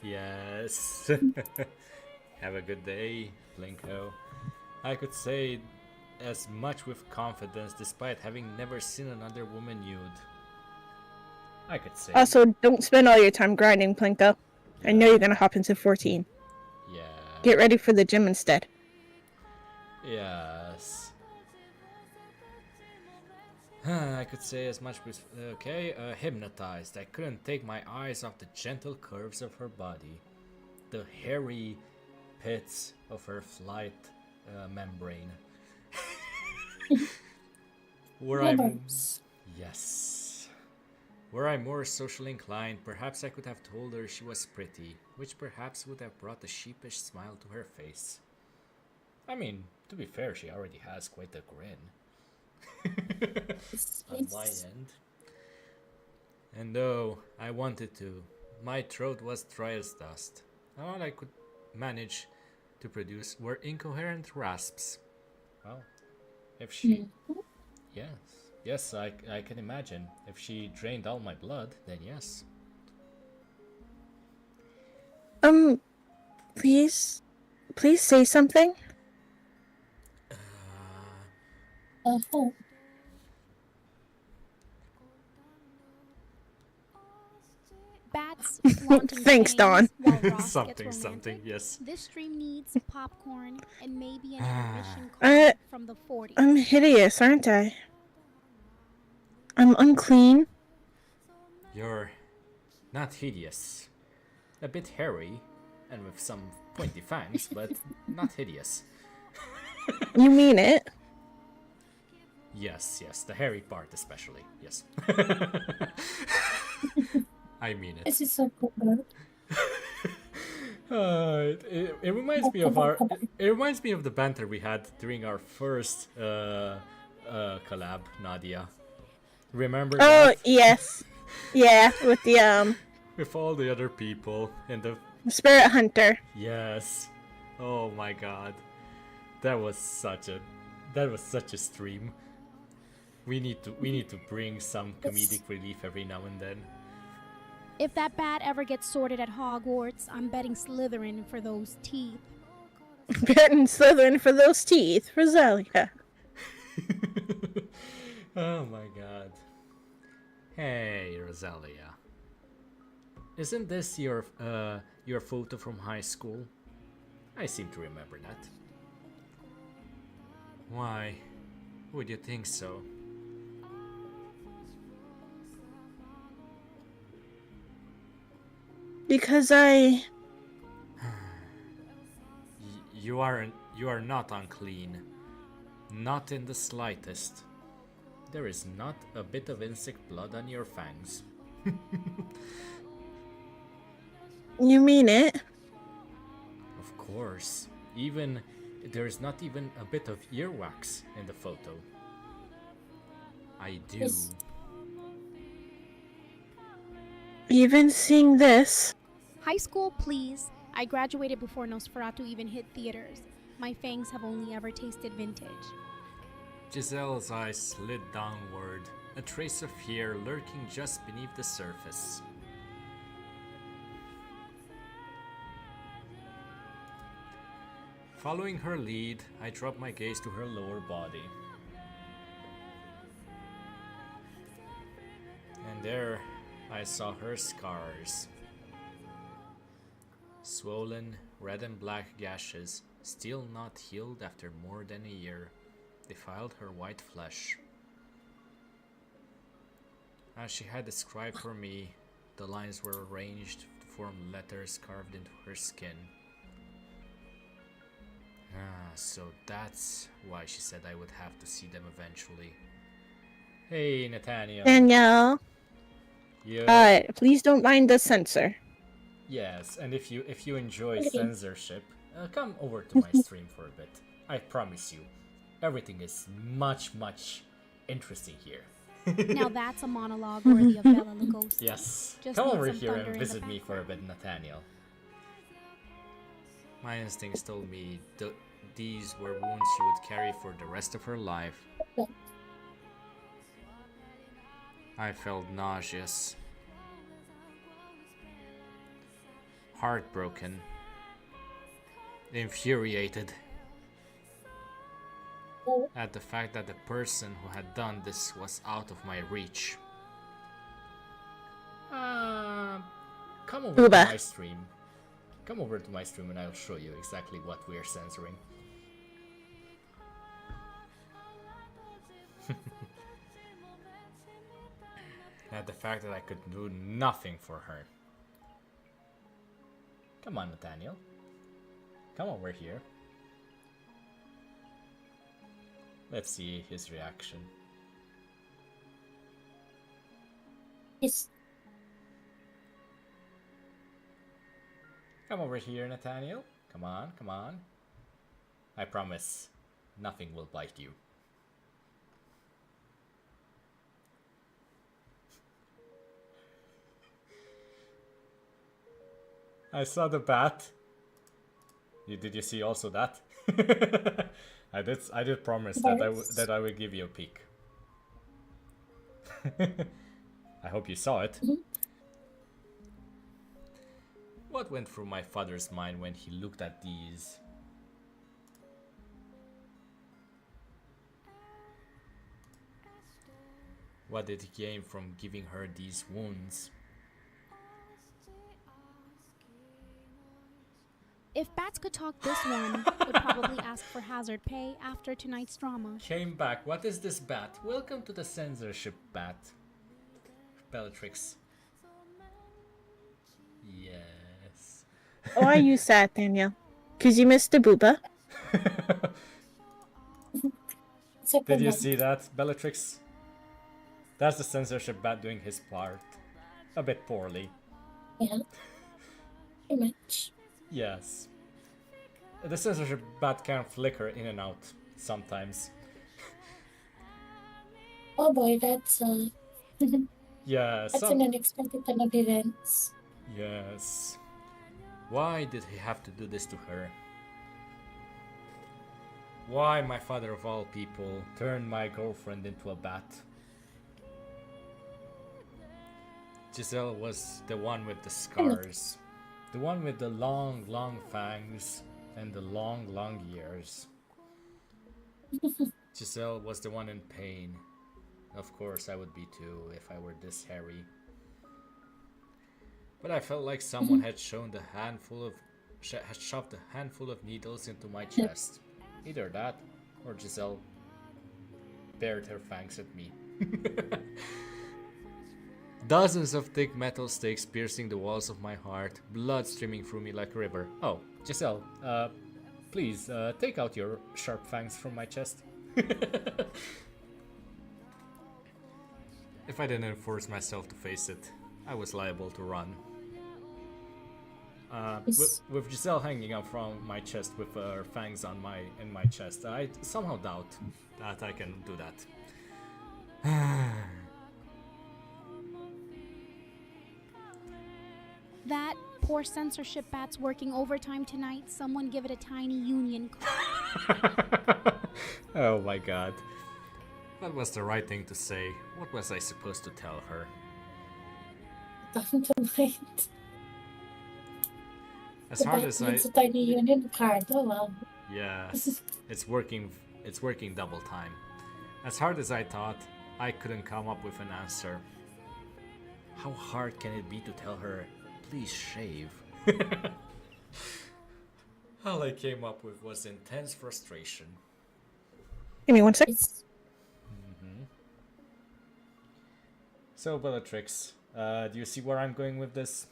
Yes. Have a good day, Blinko. I could say as much with confidence despite having never seen another woman nude. I could say. Also, don't spend all your time grinding, Plinko. I know you're gonna hop into 14. Yeah. Get ready for the gym instead. Yes. I could say as much with. Okay, hypnotized. I couldn't take my eyes off the gentle curves of her body, the hairy pits of her flight membrane. Yes. Were I more socially inclined, perhaps I could have told her she was pretty, which perhaps would have brought a sheepish smile to her face. I mean, to be fair, she already has quite a grin. On my end. And though I wanted to, my throat was dry as dust. All I could manage to produce were incoherent rasps. Well, if she... Yes, I can imagine. If she drained all my blood, then yes. Please say something. Oh. Bats flaunting Thanks, fangs Dawn. while Ross Something, gets something, romantic. yes. This stream needs popcorn and maybe an intermission call from the 40s. I'm hideous, aren't I? I'm unclean. You're Not hideous. A bit hairy, and with some pointy fangs, but not hideous. You mean it? Yes, the hairy part especially. Yes. I mean it. This is so cool. It reminds me of the banter we had during our first collab, Nadia. Remember that? Oh, yes. Yeah, with the with all the other people in the Spirit Hunter. Yes. Oh my god. That was such a stream. We need to bring some comedic relief every now and then. If that bat ever gets sorted at Hogwarts, I'm betting Slytherin for those teeth. Betting Slytherin for those teeth, Rosalia. Oh my god. Hey, Rosalia. Isn't this your photo from high school? I seem to remember that. Why would you think so? Because I... You are not unclean. Not in the slightest. There is not a bit of insect blood on your fangs. You mean it? Of course. There is not even a bit of earwax in the photo. I do. Yes. Even seeing this... High school, please. I graduated before Nosferatu even hit theaters. My fangs have only ever tasted vintage. Giselle's eyes slid downward, a trace of fear lurking just beneath the surface. Following her lead, I dropped my gaze to her lower body. And there, I saw her scars. Swollen, red and black gashes, still not healed after more than a year, defiled her white flesh. As she had described for me, the lines were arranged to form letters carved into her skin. So that's why she said I would have to see them eventually. Hey, Nathaniel. Danielle. Yeah. Please don't mind the censor. Yes, and if you enjoy censorship, come over to my stream for a bit. I promise you, everything is much interesting here. Now that's a monologue worthy of Bela Lugosi. Yes. Just come need over some here thunder and in visit the me for a bit, Nathaniel. My instincts told me these were wounds she would carry for the rest of her life. I felt nauseous, heartbroken, infuriated at the fact that the person who had done this was out of my reach. Come over to my stream. Come over to my stream and I'll show you exactly what we are censoring. At the fact that I could do nothing for her. Come on, Nathaniel. Come over here. Let's see his reaction. Yes. Come over here, Nathaniel. Come on, come on. I promise, nothing will bite you. I saw the bat. Did you see also that? I did promise that I would give you a peek. I hope you saw it. What went through my father's mind when he looked at these? What did he gain from giving her these wounds? If bats could talk, this one would probably ask for hazard pay after tonight's drama. Came back. What is this bat? Welcome to the censorship, bat. Bellatrix. Yes. Oh, are you sad, Daniel? Because you missed the booba? Did you see that, Bellatrix? That's the censorship bat doing his part. A bit poorly. Yeah. Pretty much. Yes. The censorship bat can flicker in and out sometimes. Oh boy, that's Yeah, that's an unexpected turn of events. Yes. Why did he have to do this to her? Why, my father of all people, turned my girlfriend into a bat? Giselle was the one with the scars. The one with the long, long fangs and the long, long ears. Giselle was the one in pain. Of course, I would be too if I were this hairy. But I felt like someone had shoved a handful of needles into my chest. Either that, or Giselle bared her fangs at me. Dozens of thick metal stakes piercing the walls of my heart, blood streaming through me like a river. Oh, Giselle, please, take out your sharp fangs from my chest. If I didn't force myself to face it, I was liable to run. With Giselle hanging up from my chest with her fangs in my chest, I somehow doubt that I can do that. That poor censorship bat's working overtime tonight. Someone give it a tiny union card. Oh my god. That was the right thing to say. What was I supposed to tell her? Tonight. As hard as It's a tiny union card. Oh well. Yes, it's working double time. As hard as I thought, I couldn't come up with an answer. How hard can it be to tell her, please shave? All I came up with was intense frustration. Give me 1 sec. So, Bellatrix, do you see where I'm going with this?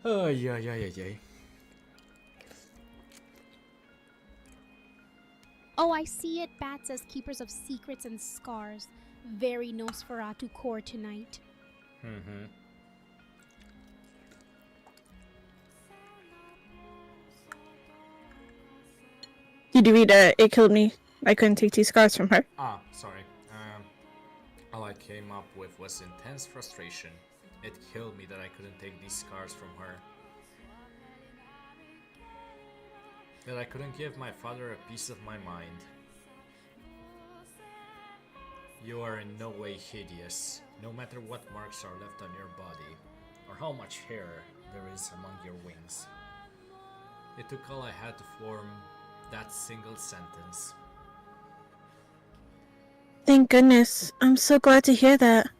Oh, yeah. Oh, I see it. Bats as keepers of secrets and scars. Very Nosferatu core tonight. Did you read It Killed Me? I couldn't take 2 scars from her. Ah, sorry. All I came up with was intense frustration. It killed me that I couldn't take these scars from her. That I couldn't give my father a piece of my mind. You are in no way hideous, no matter what marks are left on your body, or how much hair there is among your wings. It took all I had to form that single sentence. Thank goodness. I'm so glad to hear that.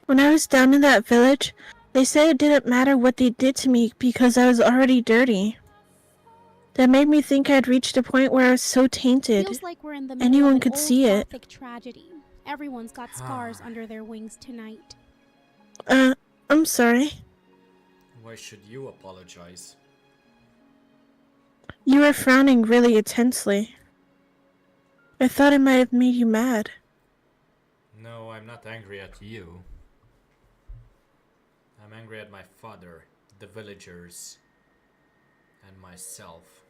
When I was down in that village, they said it didn't matter what they did to me because I was already dirty. That made me think I'd reached a point where I was so tainted. Feels like we're in the middle anyone of an could old see it. Gothic tragedy. Everyone's got scars under their wings tonight. I'm sorry. Why should you apologize? You were frowning really intensely. I thought it might have made you mad. No, I'm not angry at you. I'm angry at my father, the villagers, and myself.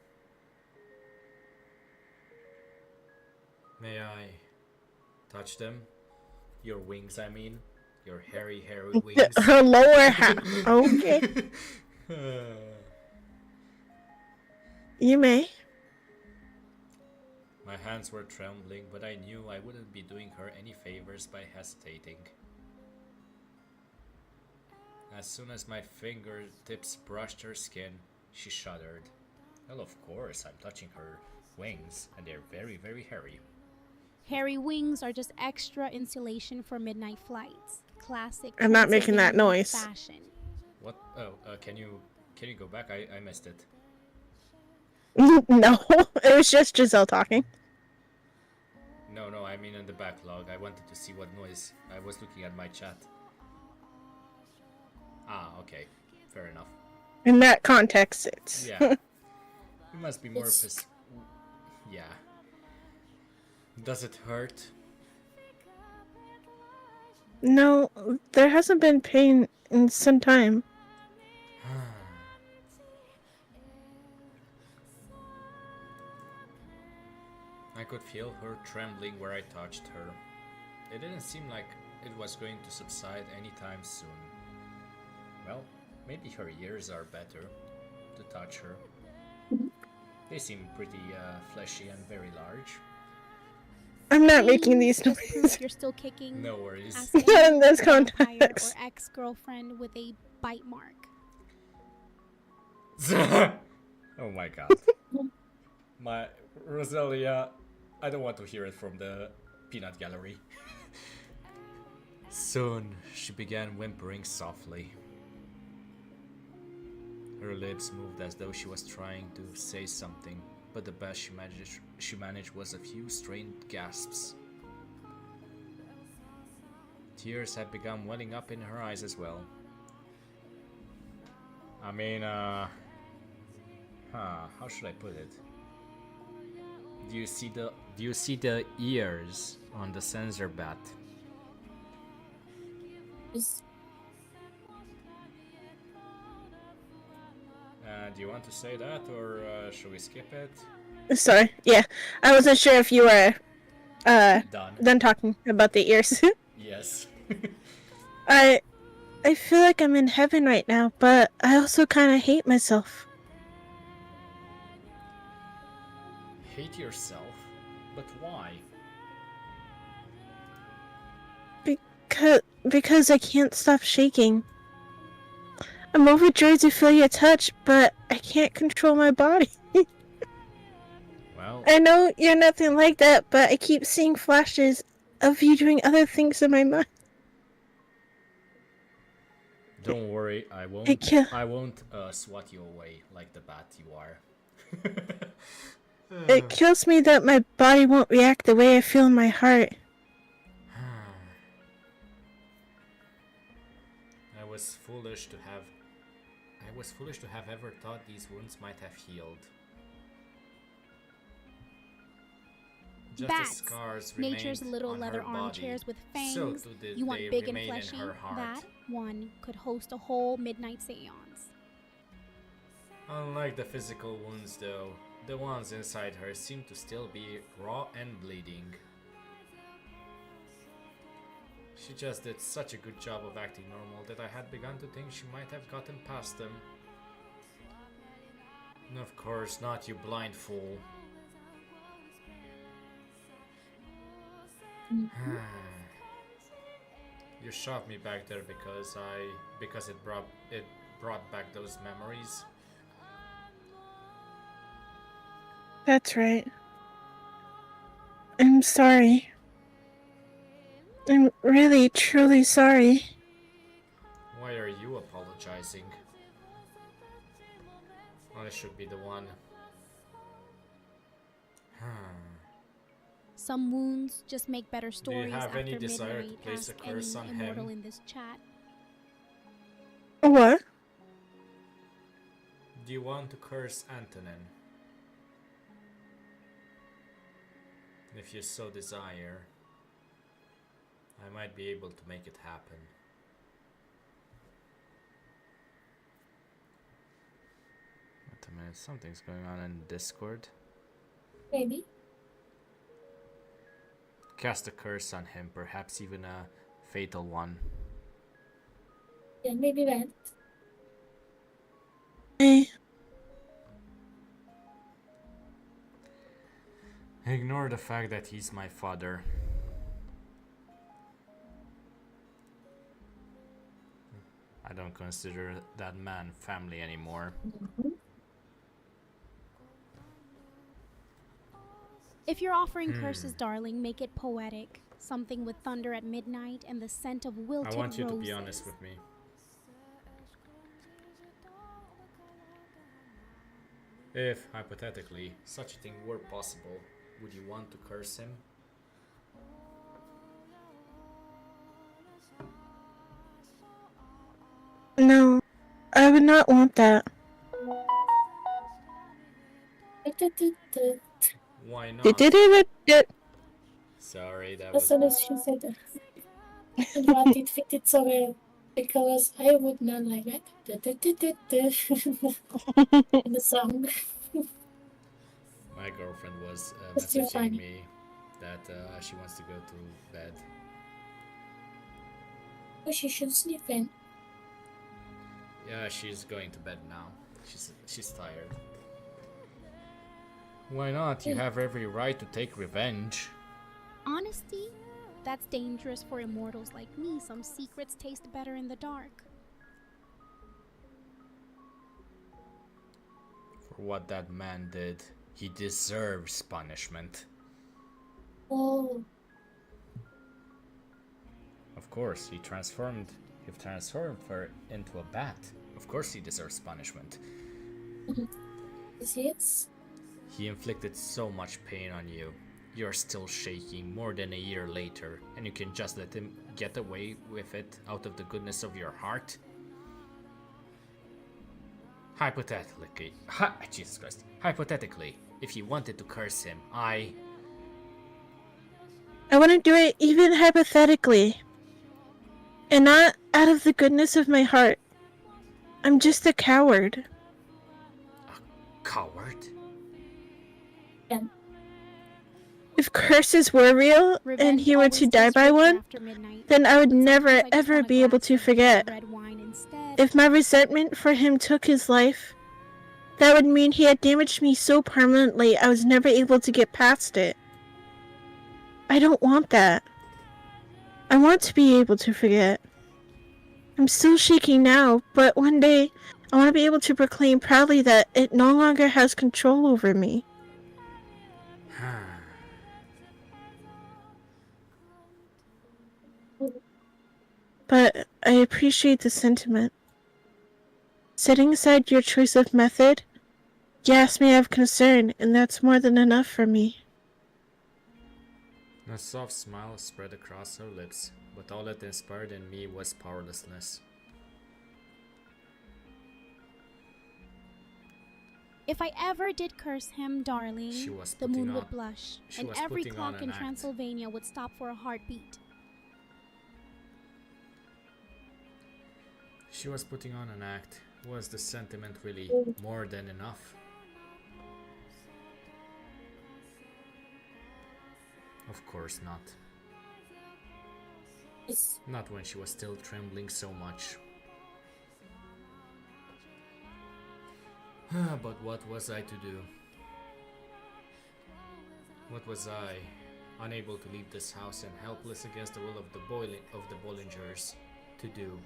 May I touch them? Your wings, I mean. Your hairy wings. Her lower half. Okay. You may. My hands were trembling, but I knew I wouldn't be doing her any favors by hesitating. As soon as my fingertips brushed her skin, she shuddered. Well, of course, I'm touching her wings, and they're very, very hairy. Hairy wings are just extra insulation for midnight flights. Classic. I'm not making that noise. Fashion. What? Oh, can you go back? I missed it. No, it was just Giselle talking. No, I mean in the backlog. I wanted to see what noise. I was looking at my chat. Ah, okay. Fair enough. In that context, it's... Yeah. It must be more... Yeah. Does it hurt? No, there hasn't been pain in some time. I could feel her trembling where I touched her. It didn't seem like it was going to subside anytime soon. Well, maybe her ears are better to touch her. They seem pretty fleshy and very large. I'm not making these noises. You're still kicking. No worries. Not in this context. Or ex-girlfriend with a bite mark. Oh my god. My Rosalia, I don't want to hear it from the peanut gallery. Soon, she began whimpering softly. Her lips moved as though she was trying to say something, but the best she managed was a few strained gasps. Tears had begun welling up in her eyes as well. I mean, how should I put it? Do you see the ears on the sensor bat? Do you want to say that, or should we skip it? Sorry, yeah. I wasn't sure if you were done talking about the ears. Yes. I feel like I'm in heaven right now, but I also kind of hate myself. Hate yourself? But why? Because I can't stop shaking. I'm overjoyed to feel your touch, but I can't control my body. Well, I know you're nothing like that, but I keep seeing flashes of you doing other things in my mind. Don't worry, I won't swat you away like the bat you are. It kills me that my body won't react the way I feel in my heart. I was foolish to have ever thought these wounds might have healed. Just Bats, as scars nature's little on leather her body, armchairs with fangs. so did You want they big and remain fleshy? in her heart. That one could host a whole midnight seance. Unlike the physical wounds though, the ones inside her seemed to still be raw and bleeding. She just did such a good job of acting normal that I had begun to think she might have gotten past them. And of course, not you blind fool. You shot me back there because it brought back those memories. That's right. I'm sorry. I'm really, truly sorry. Why are you apologizing? I should be the one. Some wounds just make better stories. Do you have after any desire to midnight. place a Ask curse any on immortal him? in this chat. What? Do you want to curse Antonin? If you so desire, I might be able to make it happen. Wait a minute, something's going on in Discord. Maybe. Cast a curse on him, perhaps even a fatal one. Yeah, maybe that. Ignore the fact that he's my father. I don't consider that man family anymore. If you're offering curses, darling, make it poetic. Something with thunder at midnight and the scent of wilted roses. I want you to be honest with me. If, hypothetically, such a thing were possible, would you want to curse him? No, I would not want that. Why not? Sorry, that As was... soon as she said that, and what it fitted so well, because I would not like that in the song. My girlfriend was It's still messaging funny. me that she wants to go to bed. Oh, she should sleep in. Yeah, she's going to bed now. She's tired. Why not? You have every right to take revenge. Honesty? That's dangerous for immortals like me. Some secrets taste better in the dark. For what that man did, he deserves punishment. Oh. Of course, he transformed her into a bat. Of course he deserves punishment. Yes. He inflicted so much pain on you. You're still shaking more than a year later, and you can just let him get away with it out of the goodness of your heart? Hypothetically, Jesus Christ. Hypothetically, if you wanted to curse him, I wouldn't do it even hypothetically. And not out of the goodness of my heart. I'm just a coward. A coward? Yeah. If curses were real and he were to die by one, then I would never ever be able to forget. If my resentment for him took his life, that would mean he had damaged me so permanently I was never able to get past it. I don't want that. I want to be able to forget. I'm still shaking now, but one day I want to be able to proclaim proudly that it no longer has control over me. But I appreciate the sentiment. Setting aside your choice of method, you asked me out of concern, and that's more than enough for me. A soft smile spread across her lips, but all that inspired in me was powerlessness. If I ever did curse him, darling, the moon would blush, and every clock in Transylvania would stop for a heartbeat. She was putting on an act. Was the sentiment really more than enough? Of course not. Yes. Not when she was still trembling so much. But what was I to do? What was I, unable to leave this house and helpless against the will of the Bollingers, to do?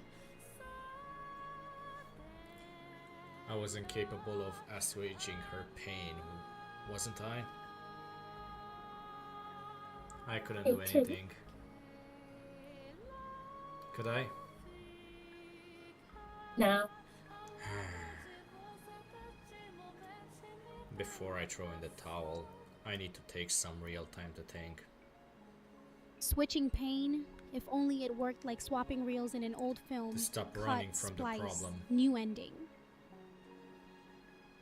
I was incapable of assuaging her pain, wasn't I? I couldn't do anything. Could I? No. Before I throw in the towel, I need to take some real time to think. Switching pain, if only it worked like swapping reels in an old film. To stop Cut, running from splice, the problem. New ending.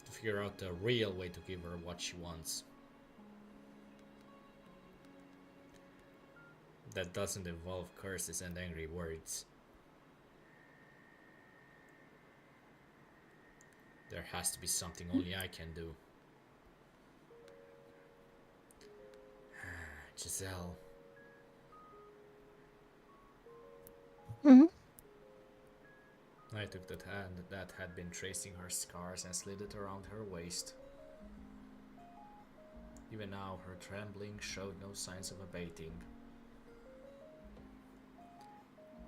To figure out the real way to give her what she wants. That doesn't involve curses and angry words. There has to be something only I can do. Giselle. I took that hand that had been tracing her scars and slid it around her waist. Even now, her trembling showed no signs of abating.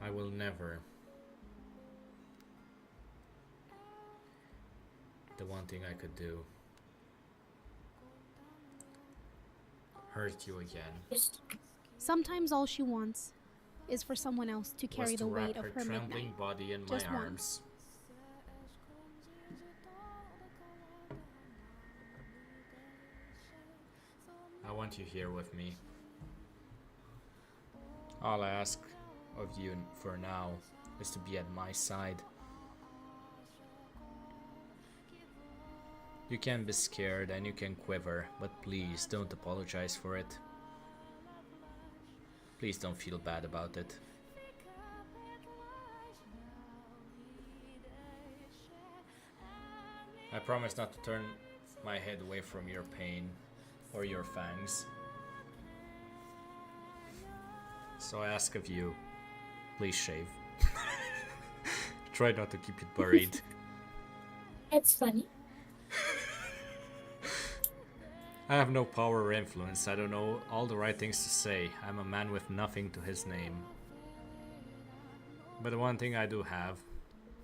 I will never. The one thing I could do. Hurt you again. Sometimes all she wants is for someone else to carry the weight of her trembling midnight. body in Just my once. arms. I want you here with me. All I ask of you for now is to be at my side. You can be scared and you can quiver, but please don't apologize for it. Please don't feel bad about it. I promise not to turn my head away from your pain or your fangs. So I ask of you, please shave. Try not to keep it buried. That's funny. I have no power or influence. I don't know all the right things to say. I'm a man with nothing to his name. But the one thing I do have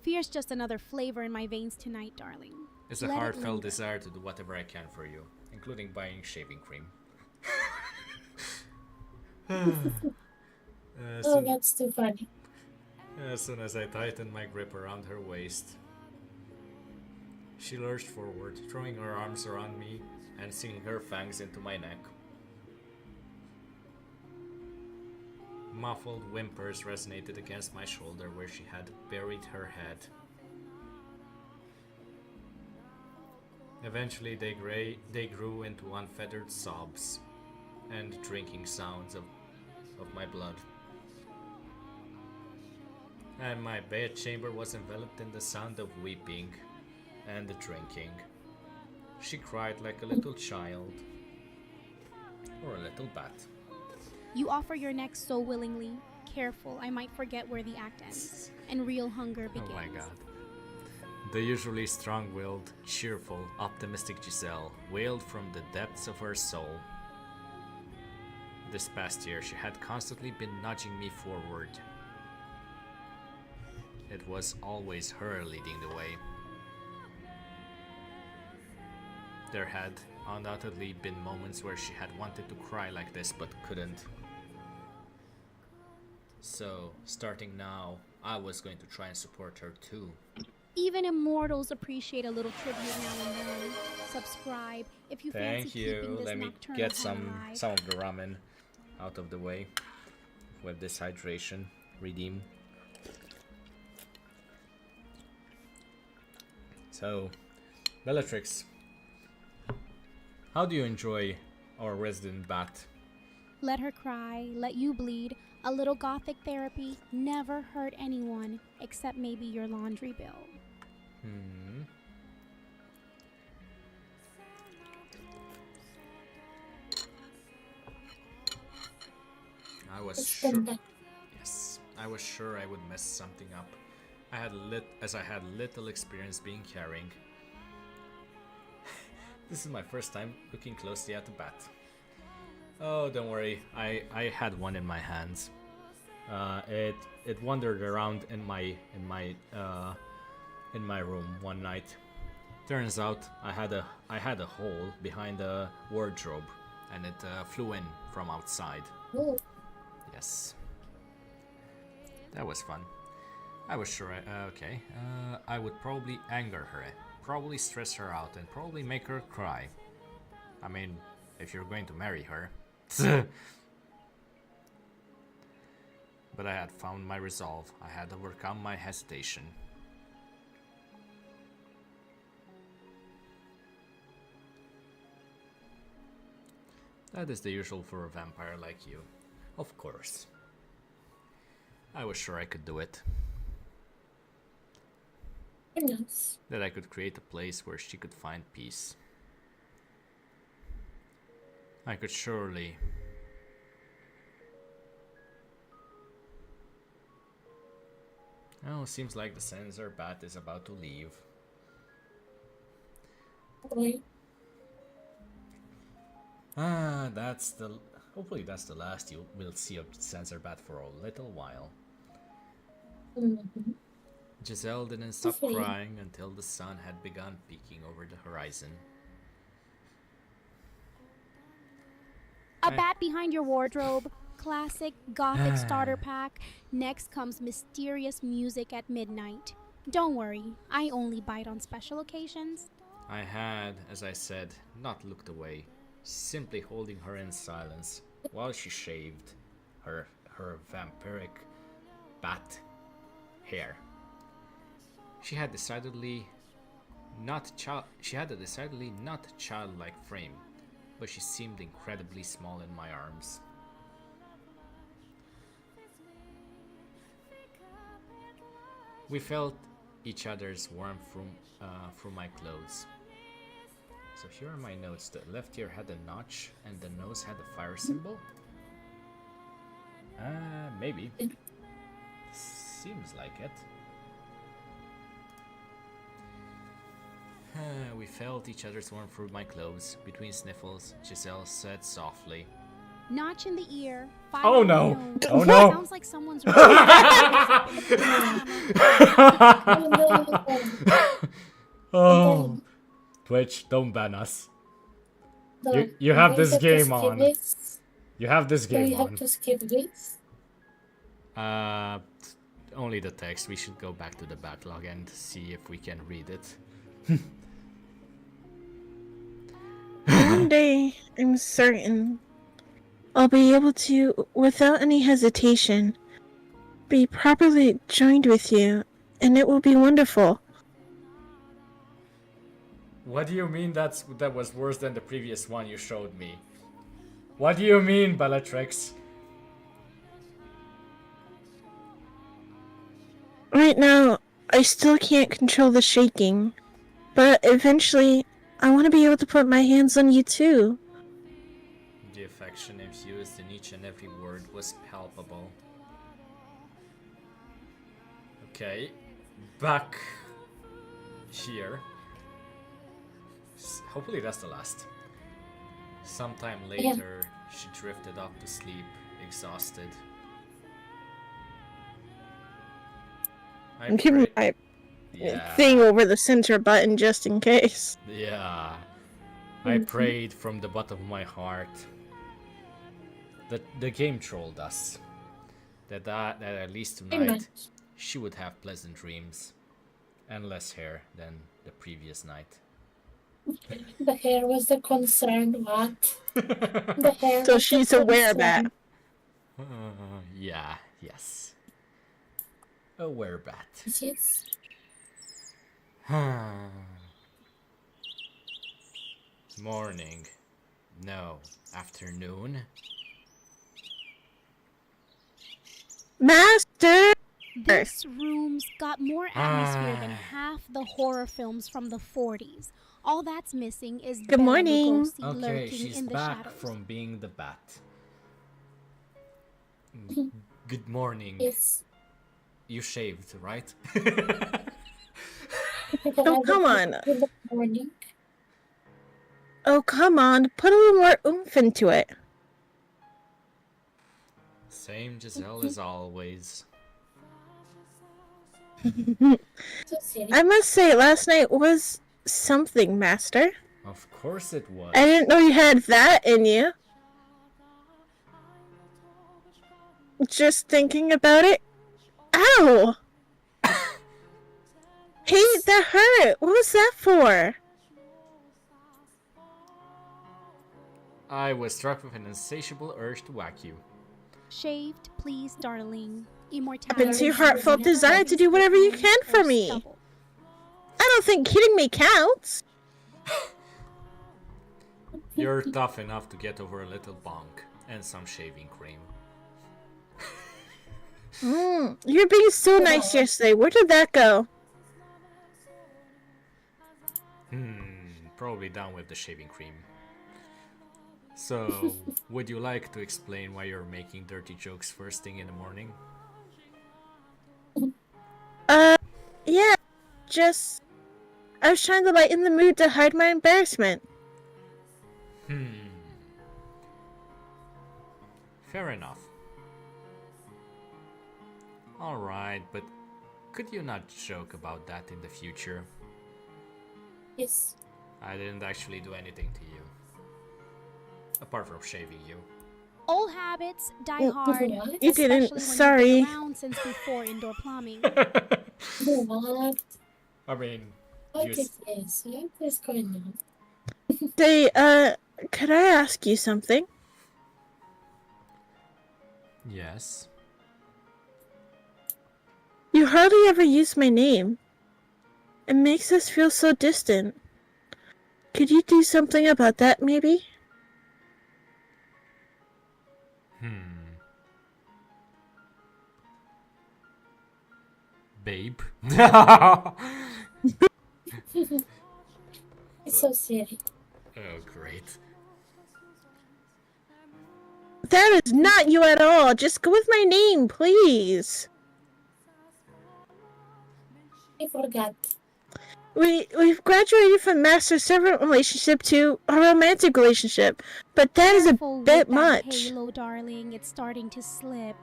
Fear's just another flavor in my veins tonight, darling. is a heartfelt desire to do whatever I can for you, including buying shaving cream. Oh, that's too funny. As soon as I tightened my grip around her waist, she lurched forward, throwing her arms around me and sinking her fangs into my neck. Muffled whimpers resonated against my shoulder where she had buried her head. Eventually they grew into unfettered sobs and drinking sounds of my blood. And my bedchamber was enveloped in the sound of weeping and the drinking. She cried like a little child, or a little bat. You offer your neck so willingly. Careful, I might forget where the act ends, and real hunger begins. Oh my god. The usually strong-willed, cheerful, optimistic Giselle wailed from the depths of her soul. This past year, she had constantly been nudging me forward. It was always her leading the way. There had undoubtedly been moments where she had wanted to cry like this but couldn't. So, starting now, I was going to try and support her too. Even immortals appreciate a little tribute now and then. Subscribe if you fancy keeping this Let me nocturnal get home some alive. of the ramen out of the way with this hydration. Redeem. So, Bellatrix, how do you enjoy our resident bat? Let her cry, let you bleed. A little gothic therapy never hurt anyone, except maybe your laundry bill. I was It's sure. been that. Yes, I was sure I would mess something up. I had little experience being carrying. This is my first time looking closely at the bat. Oh, don't worry. I had one in my hands. It wandered around in my room one night. Turns out I had a hole behind the wardrobe, and it flew in from outside. Oh, Yes, that was fun. I was sure. I would probably anger her, probably stress her out, and probably make her cry. I mean, if you're going to marry her. But I had found my resolve. I had overcome my hesitation. That is the usual for a vampire like you. Of course. I was sure I could do it. goodness. That I could create a place where she could find peace. I could surely... Oh, seems like the censor bat is about to leave. Wait. Hopefully that's the last you will see of censor bat for a little while. Mm-hmm. Giselle didn't stop Hopefully. crying until the sun had begun peeking over the horizon. A bat behind your wardrobe. Classic gothic starter pack. Next comes mysterious music at midnight. Don't worry, I only bite on special occasions. I had, as I said, not looked away. simply holding her in silence while she shaved her vampiric bat hair. She had a decidedly not childlike frame, but she seemed incredibly small in my arms. We felt each other's warmth through my clothes. So here are my notes. The left ear had a notch and the nose had a fire symbol. Maybe. Seems like it. We felt each other's warmth through my clothes. Between sniffles, Giselle said softly, Notch in the ear. Fire "Oh on the no! nose. Oh no!" Sounds like someone's. Oh, Twitch, don't ban us. You have this game on. You have this Do you game have on. to skip this? Only the text. We should go back to the backlog and see if we can read it. One day, I'm certain I'll be able to, without any hesitation, be properly joined with you, and it will be wonderful. What do you mean that was worse than the previous one you showed me? What do you mean, Bellatrix? Right now, I still can't control the shaking, but eventually, I want to be able to put my hands on you too. The affection infused in each and every word was palpable. Okay, back here. Hopefully that's the last. Sometime later, she drifted off to sleep, exhausted. I'm keeping my thing over the center button just in case. Yeah. I prayed from the bottom of my heart that the game trolled us. That at least tonight she would have pleasant dreams and less hair than the previous night. The hair was the concern, what? The hair So she's aware of that. Yes. A werebat. Yes. Morning. No. Afternoon. Master! This room's got more atmosphere than half the horror films from the 40s. All that's missing is Good Bela morning. Lugosi Okay, lurking she's in the back shadows. from being the bat. Good morning. Yes. You shaved, right? Oh, come on. Good morning. Oh, come on. Put a little more oomph into it. Same Giselle as always. So silly. I must say, last night was something, Master. Of course it was. I didn't know you had that in you. Just thinking about it. Ow! Hey, that hurt. What was that for? I was struck with an insatiable urge to whack you. Shaved, please, darling. Immortality. Up into your heartfelt desire to do whatever you can for me. I don't think kidding me counts. You're tough enough to get over a little bonk and some shaving cream. You were being so nice yesterday. Where did that go? Probably down with the shaving cream. So, would you like to explain why you're making dirty jokes first thing in the morning? Yeah. Just... I was trying to lighten the mood to hide my embarrassment. Fair enough. Alright, but could you not joke about that in the future? Yes. I didn't actually do anything to you. Apart from shaving you. Old habits die hard. What? You didn't. especially when Sorry. you've been around since before indoor plumbing. What? I mean, What you is this? What is going on? Say, could I ask you something? Yes. You hardly ever use my name. It makes us feel so distant. Could you do something about that, maybe? Babe. It's so silly. Oh, great. That is not you at all. Just go with my name, please. I forgot. We've graduated from master-servant relationship to a romantic relationship, but that is a Careful bit with that much. halo, darling. It's starting to slip.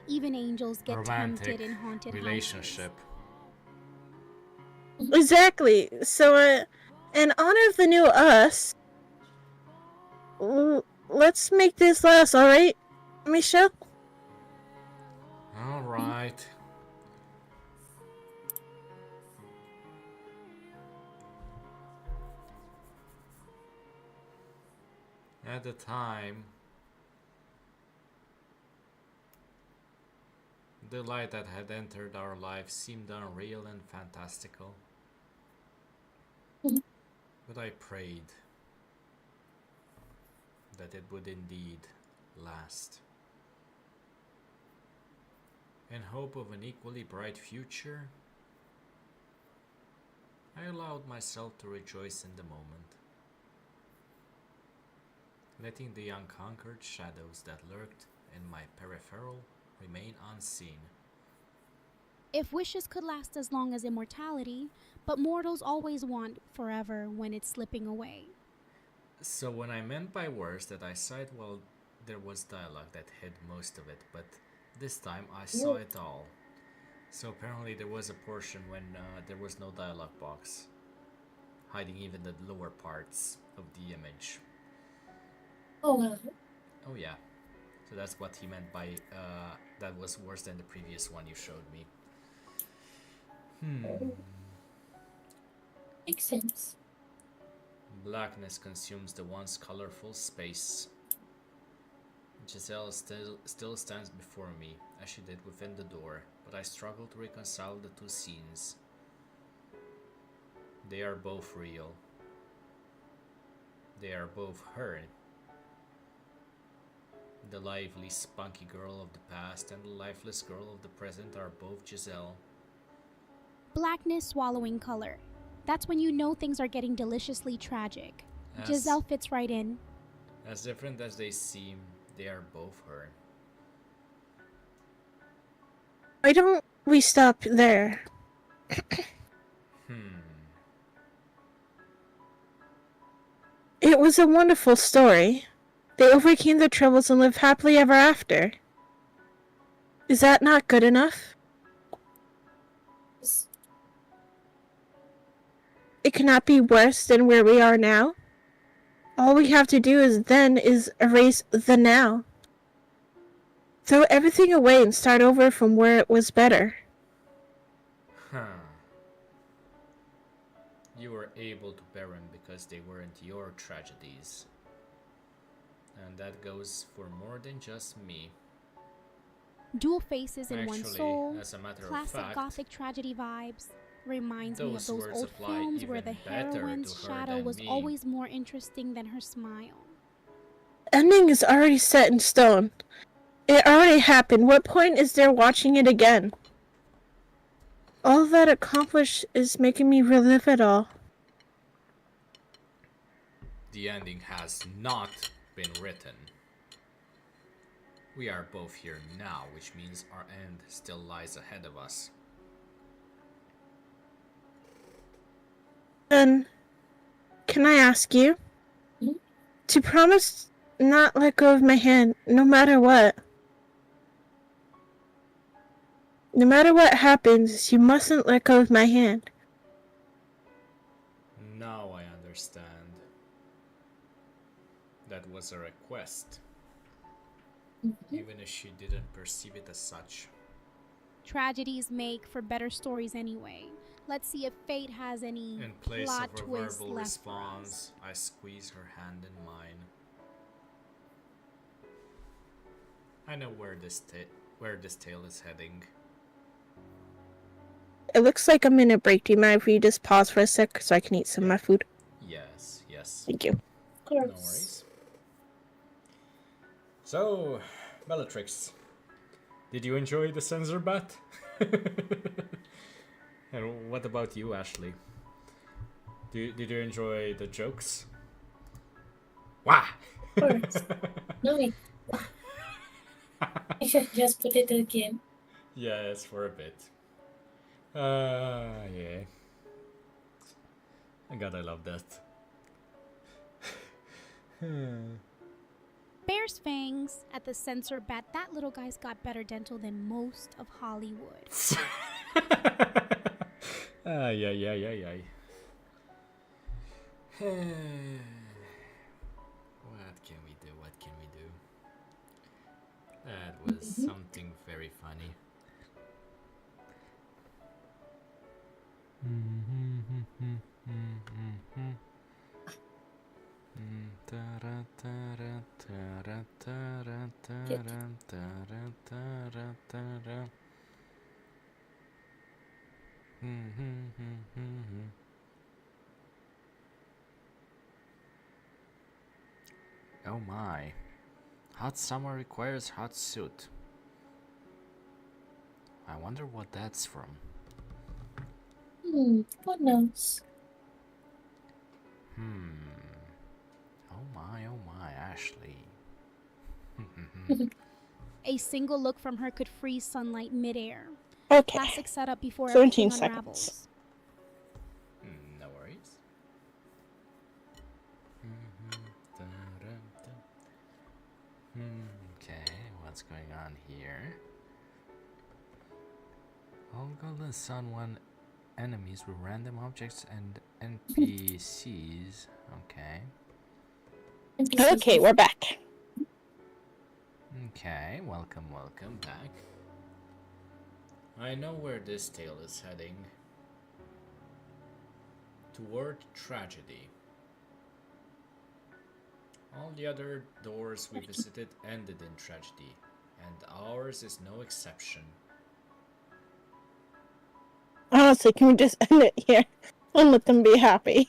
Even angels get Romantic tempted in haunted relationship. Exactly. So, in honor of the new us, let's make this last, alright, Michelle? Alright. At the time, the light that had entered our lives seemed unreal and fantastical. But I prayed that it would indeed last. In hope of an equally bright future, I allowed myself to rejoice in the moment, letting the unconquered shadows that lurked in my peripheral remain unseen. If wishes could last as long as immortality, but mortals always want forever when it's slipping away. So when I meant by words that I sighed, well, there was dialogue that hid most of it, but this time I saw it all. So apparently there was a portion when there was no dialogue box, hiding even the lower parts of the image. Oh well. Oh yeah, so that's what he meant by that was worse than the previous one you showed me. Makes sense. Blackness consumes the once colorful space. Giselle still stands before me, as she did within the door, but I struggle to reconcile the two scenes. They are both real. They are both her. The lively, spunky girl of the past and the lifeless girl of the present are both Giselle. Blackness swallowing color. That's when you know things are getting deliciously tragic. As, Giselle fits right in. as different as they seem, they are both her. Why don't we stop there? It was a wonderful story. They overcame their troubles and lived happily ever after. Is that not good enough? Yes. It cannot be worse than where we are now. All we have to do is erase the now. Throw everything away and start over from where it was better. You were able to bear them because they weren't your tragedies. And that goes for more than just me. Dual faces in one Actually, soul. as a matter of Classic fact, gothic tragedy vibes. Reminds me of those those words old apply films where the even better heroine's to her shadow than was me. always more interesting than her smile. Ending is already set in stone. It already happened. What point is there watching it again? All that accomplished is making me relive it all. The ending has not been written. We are both here now, which means our end still lies ahead of us. Then, can I ask you to promise not let go of my hand, no matter what? No matter what happens, you mustn't let go of my hand. Now I understand. That was a request, even if she didn't perceive it as such. Tragedies make for better stories anyway. Let's see if fate has any In place plot of a twists verbal left for us. response, I squeeze her hand in mine. I know where this tale is heading. It looks like I'm in a break. Do you mind if we just pause for a sec so I can eat some of my food? Yes, yes. Thank you. Of course. No worries. So, Bellatrix, did you enjoy the censor bat? And what about you, Ashley? Did you enjoy the jokes? Wah! Of course. No, I should just put it again. Yes, for a bit. Yeah. Oh God, I love that. Bear's fangs at the censor bat. That little guy's got better dental than most of Hollywood. Yeah. What can we do? What can we do? That was something very funny. Oh my. Hot summer requires hot suit. I wonder what that's from. Who knows? Oh my, Ashley. A single look from her could freeze sunlight midair. Okay. Classic setup before 17 everything unravels. No worries. Okay, what's going on here? All Golden Sun won enemies with random objects and NPCs. Okay. Okay, we're back. Okay, welcome back. I know where this tale is heading. Toward tragedy. All the other doors we visited ended in tragedy, and ours is no exception. Honestly, can we just end it here and let them be happy?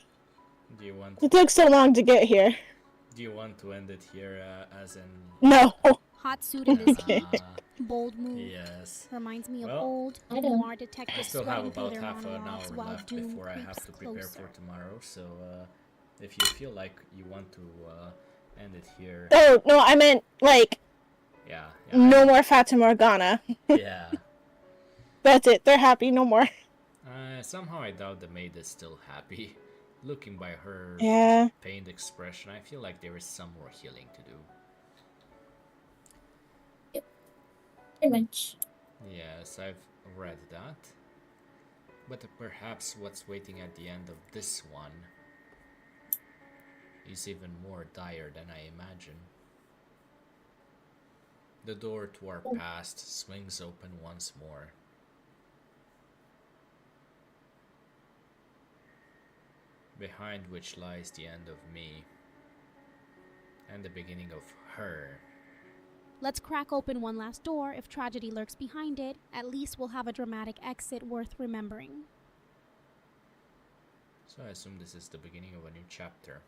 Do you want? It took so long to get here. Do you want to end it here, as in? No. Hot suit in this heat. Uh, Bold move. yes. Reminds me of Well, old I don't- noir I detectives still have sweating through about their half an monologues hour while left doom before I have creeps to prepare closer. for tomorrow. So, if you feel like you want to end it here, Oh, no, I meant, like, yeah. no more Fata Morgana. Yeah. That's it. They're happy. No more. Somehow I doubt the maid is still happy. Looking by her Yeah. pained expression, I feel like there is some more healing to do. Pretty much. Yes, I've read that. But perhaps what's waiting at the end of this one is even more dire than I imagine. The door to our past swings open once more. Behind which lies the end of me and the beginning of her. Let's crack open one last door. If tragedy lurks behind it, at least we'll have a dramatic exit worth remembering. So I assume this is the beginning of a new chapter.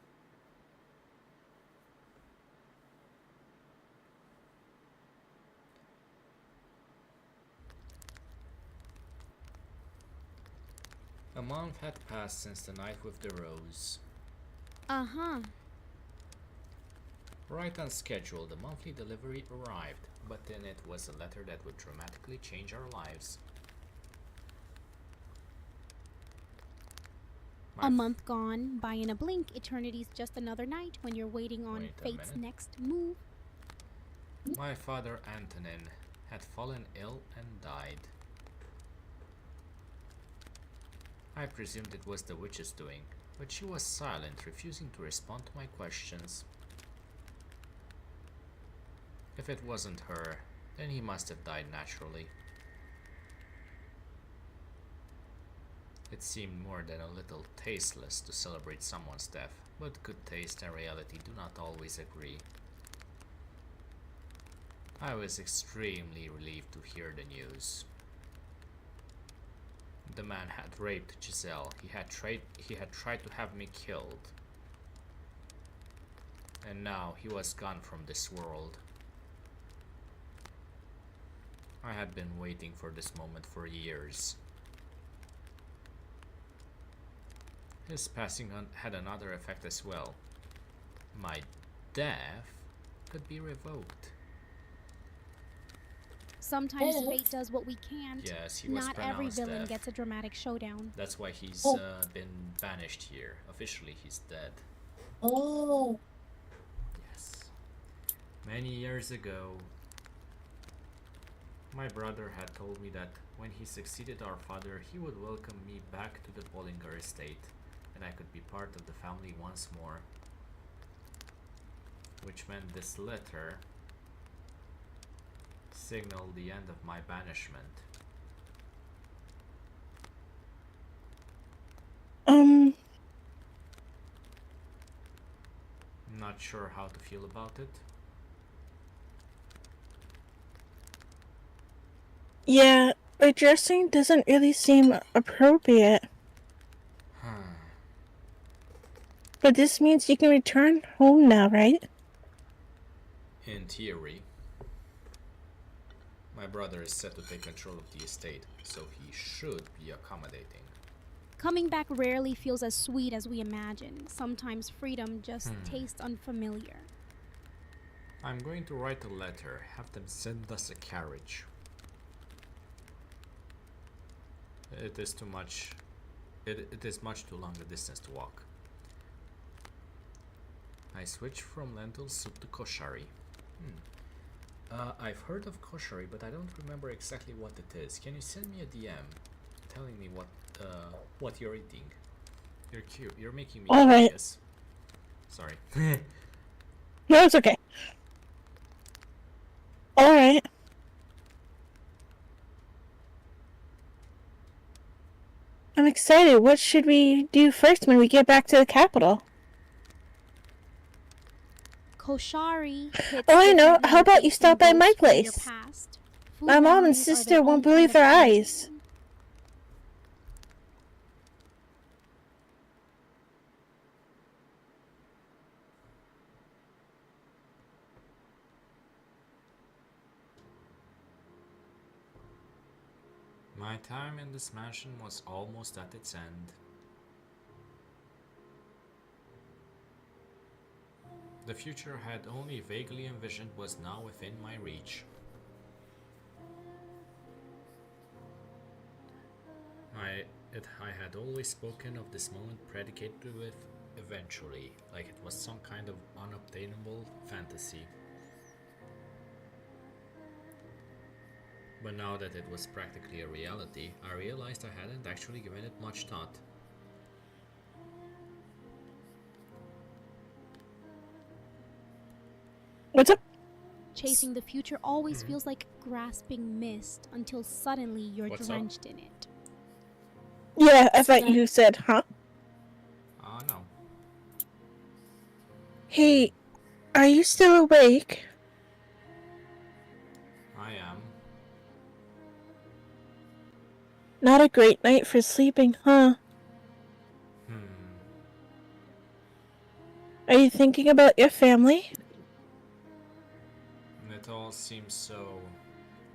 A month had passed since the night with the rose. Uh-huh. Right on schedule, the monthly delivery arrived, but in it was a letter that would dramatically change our lives. A month gone by in a blink. Eternity's just another night when you're waiting on Wait a fate's minute. next move. My father Antonin had fallen ill and died. I presumed it was the witch's doing, but she was silent, refusing to respond to my questions. If it wasn't her, then he must have died naturally. It seemed more than a little tasteless to celebrate someone's death, but good taste and reality do not always agree. I was extremely relieved to hear the news. The man had raped Giselle. He had tried to have me killed. And now he was gone from this world. I had been waiting for this moment for years. His passing had another effect as well. My death could be revoked. Sometimes fate does what we can't. Yes, he was Not every pronounced villain dead. gets a dramatic showdown. That's why he's been banished here. Officially, he's dead. Oh. Yes. Many years ago, my brother had told me that when he succeeded our father, he would welcome me back to the Bollinger estate, and I could be part of the family once more. Which meant this letter signaled the end of my banishment. Not sure how to feel about it. Yeah, addressing doesn't really seem appropriate. But this means you can return home now, right? In theory. My brother is set to take control of the estate, so he should be accommodating. Coming back rarely feels as sweet as we imagine. Sometimes freedom just tastes unfamiliar. I'm going to write a letter, have them send us a carriage. It is too much. It is much too long a distance to walk. I switch from lentil soup to koshari. I've heard of koshari, but I don't remember exactly what it is. Can you send me a DM telling me what you're eating? You're cute. You're making me curious. Sorry. No, it's okay. Alright. I'm excited. What should we do first when we get back to the capital? Koshari hits Oh, I know. differently How when about you facing stop by my ghosts from your place? past. My Food mom and memories are sister their won't own believe kind of their eyes. haunting. My time in this mansion was almost at its end. The future I had only vaguely envisioned was now within my reach. I had always spoken of this moment predicated with eventually, like it was some kind of unobtainable fantasy. But now that it was practically a reality, I realized I hadn't actually given it much thought. What's up? Chasing the future always feels like grasping mist until suddenly you're What's drenched in it. Yeah, I thought you said, huh? No. Hey, are you still awake? I am. Not a great night for sleeping, huh? Are you thinking about your family? It all seems so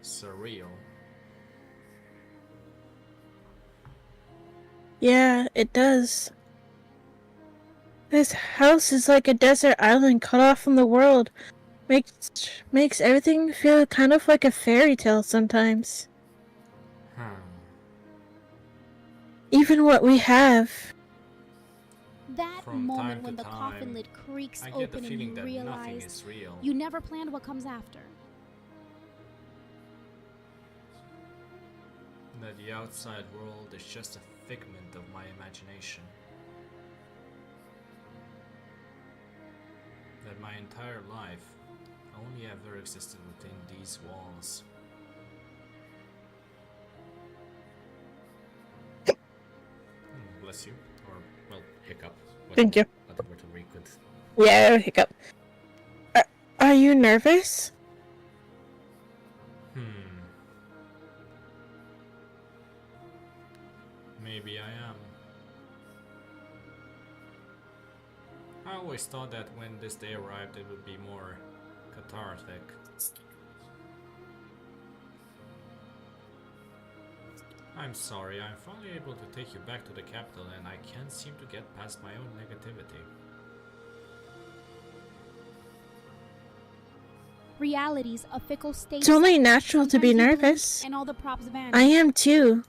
surreal. Yeah, it does. This house is like a desert island cut off from the world. Makes everything feel kind of like a fairy tale sometimes. Even what we have. That From moment time to when the time, coffin lid creaks I get the open and feeling you that nothing realize is real. you never planned what comes after. That the outside world is just a figment of my imagination. That my entire life only ever existed within these walls. bless you. Or, well, hiccup. Thank you. Whatever we could. Yeah, hiccup. Are you nervous? Maybe I am. I always thought that when this day arrived it would be more cathartic. I'm sorry, I'm finally able to take you back to the capital and I can't seem to get past my own negativity. Reality's a fickle state. It's only natural to be Sometimes you blink nervous. and all the props vanish. I am too.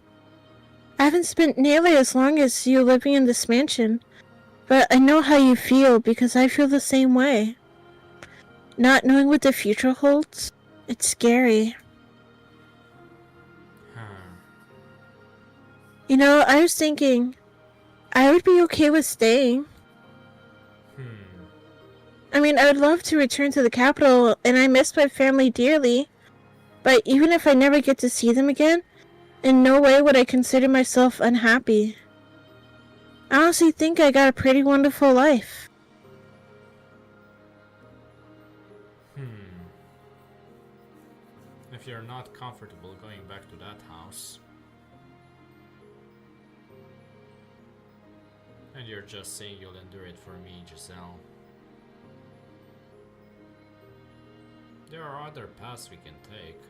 I haven't spent nearly as long as you living in this mansion, but I know how you feel because I feel the same way. Not knowing what the future holds, it's scary. You know, I was thinking, I would be okay with staying. I mean, I would love to return to the capital, and I miss my family dearly. But even if I never get to see them again, in no way would I consider myself unhappy. I honestly think I got a pretty wonderful life. If you're not comfortable going back to that house, and you're just saying you'll endure it for me, Giselle, there are other paths we can take.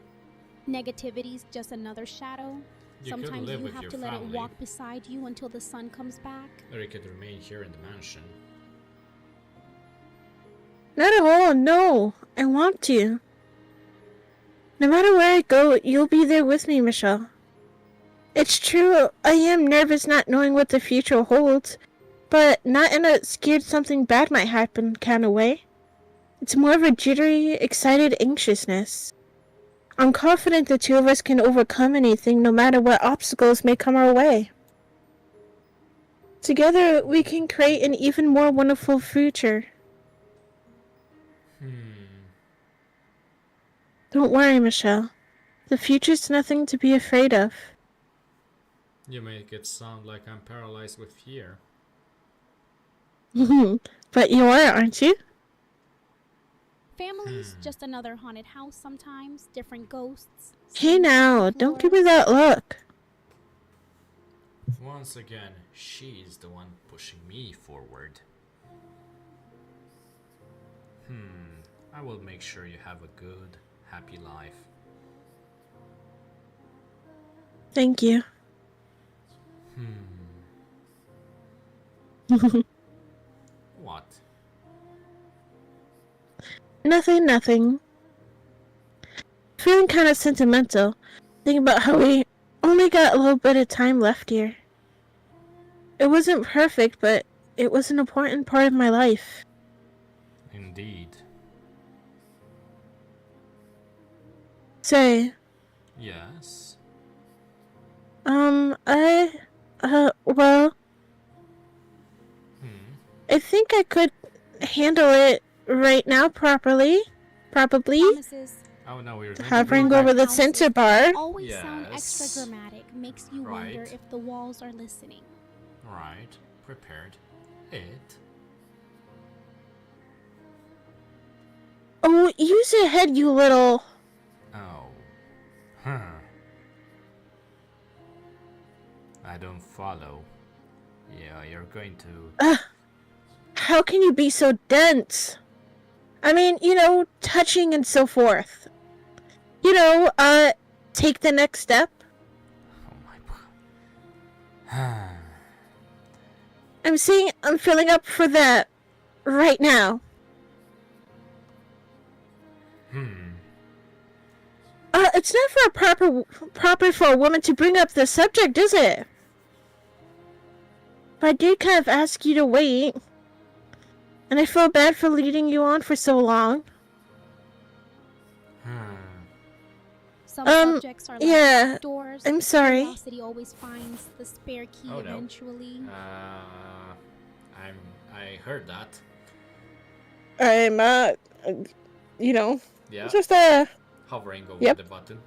Negativity's just another shadow. You could Sometimes live you with have your to let it family. walk beside you until the sun comes back. Or you could remain here in the mansion. Not at all, no. I want to. No matter where I go, you'll be there with me, Michelle. It's true, I am nervous not knowing what the future holds, but not in a scared something bad might happen kind of way. It's more of a jittery, excited anxiousness. I'm confident the two of us can overcome anything no matter what obstacles may come our way. Together, we can create an even more wonderful future. Don't worry, Michelle. The future's nothing to be afraid of. You make it sound like I'm paralyzed with fear. But you are, aren't you? Family's just another haunted house sometimes, different ghosts. Hey now, don't give me that look. Once again, she's the one pushing me forward. I will make sure you have a good, happy life. Thank you. What? Nothing. Feeling kind of sentimental, thinking about how we only got a little bit of time left here. It wasn't perfect, but it was an important part of my life. Indeed. Say, Yes? well, I think I could handle it right now probably. Promises Oh no, we're going Hovering to over the center bar. always sound extra Yes. dramatic, makes you wonder Right. if the walls are listening. Right, prepared. It. Oh, use your head, you little... Oh. I don't follow. Yeah, you're going to... How can you be so dense? I mean, you know, touching and so forth. You know, take the next step. Oh my god. I'm saying I'm filling up for that right now. It's not for proper for a woman to bring up the subject, is it? But I did kind of ask you to wait. And I feel bad for leading you on for so long. Some subjects are like yeah, doors. I'm sorry. Curiosity always finds the spare key Oh, no. eventually. I heard that. I'm, you know, Yeah, just, hovering over Yep. the button.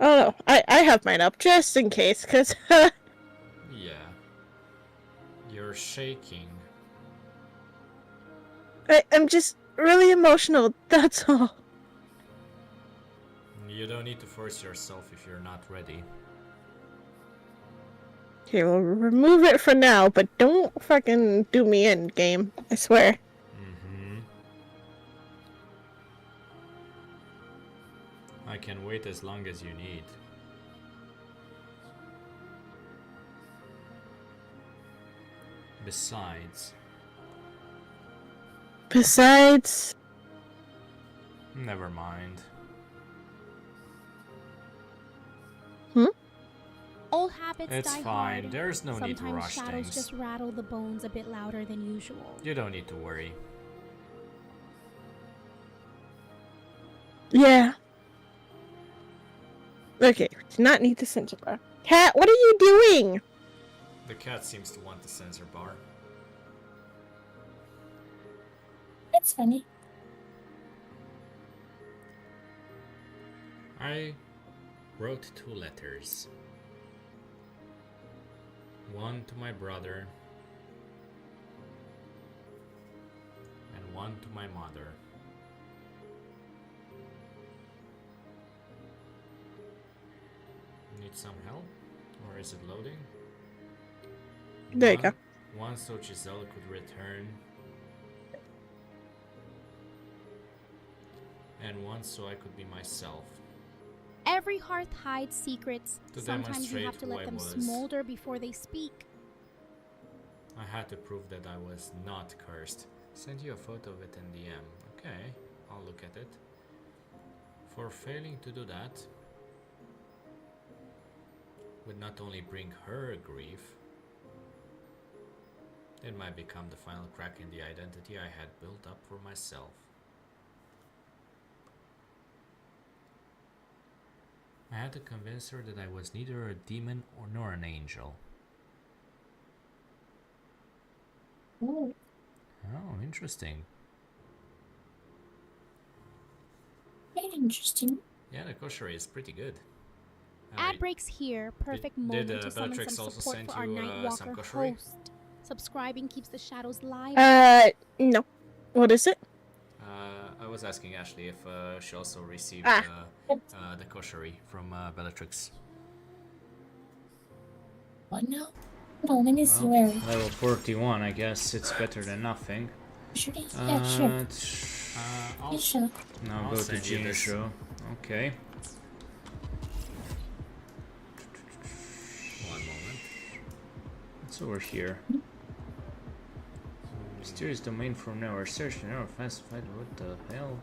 oh no, I have mine up just in case, cause, Yeah. shaking. I'm just really emotional, that's all. You don't need to force yourself if you're not ready. Okay, we'll remove it for now, but don't fucking do me in, game. I swear. I can wait as long as you need. Besides... Never mind. Old habits It's die fine. hard. There's no need to Sometimes rush shadows things. just rattle the bones a bit louder than usual. You don't need to worry. Yeah. Okay, we do not need the sensor bar. Cat, what are you doing? The cat seems to want the sensor bar. That's funny. I wrote 2 letters. One to my brother and one to my mother. Need some help? Or is it loading? There you go. One so Giselle could return. And one so I could be myself. Every hearth hides secrets. To Sometimes you have demonstrate to who I let them was. smolder before they speak. I had to prove that I was not cursed. Send you a photo of it in DM. Okay, I'll look at it. For failing to do that would not only bring her grief, it might become the final crack in the identity I had built up for myself. I had to convince her that I was neither a demon nor an angel. Ooh. Oh, interesting. Very interesting. Yeah, the kosher is pretty good. Ad breaks here. Perfect moment to summon Bellatrix some also support send for our you, Nightwalker some koshery? host. Subscribing keeps the shadows live. No. What is it? I was asking Ashley if she also received Ah. the koshery from Bellatrix. What now? No, let me see Well, where. level 41, I guess it's better than nothing. Should I? Yeah, sure. Yeah, sure. Now I'll go to send you this. Jincho. Okay. One moment. It's over here. Mysterious domain from nowhere. Search for nowhere. Classified. What the hell?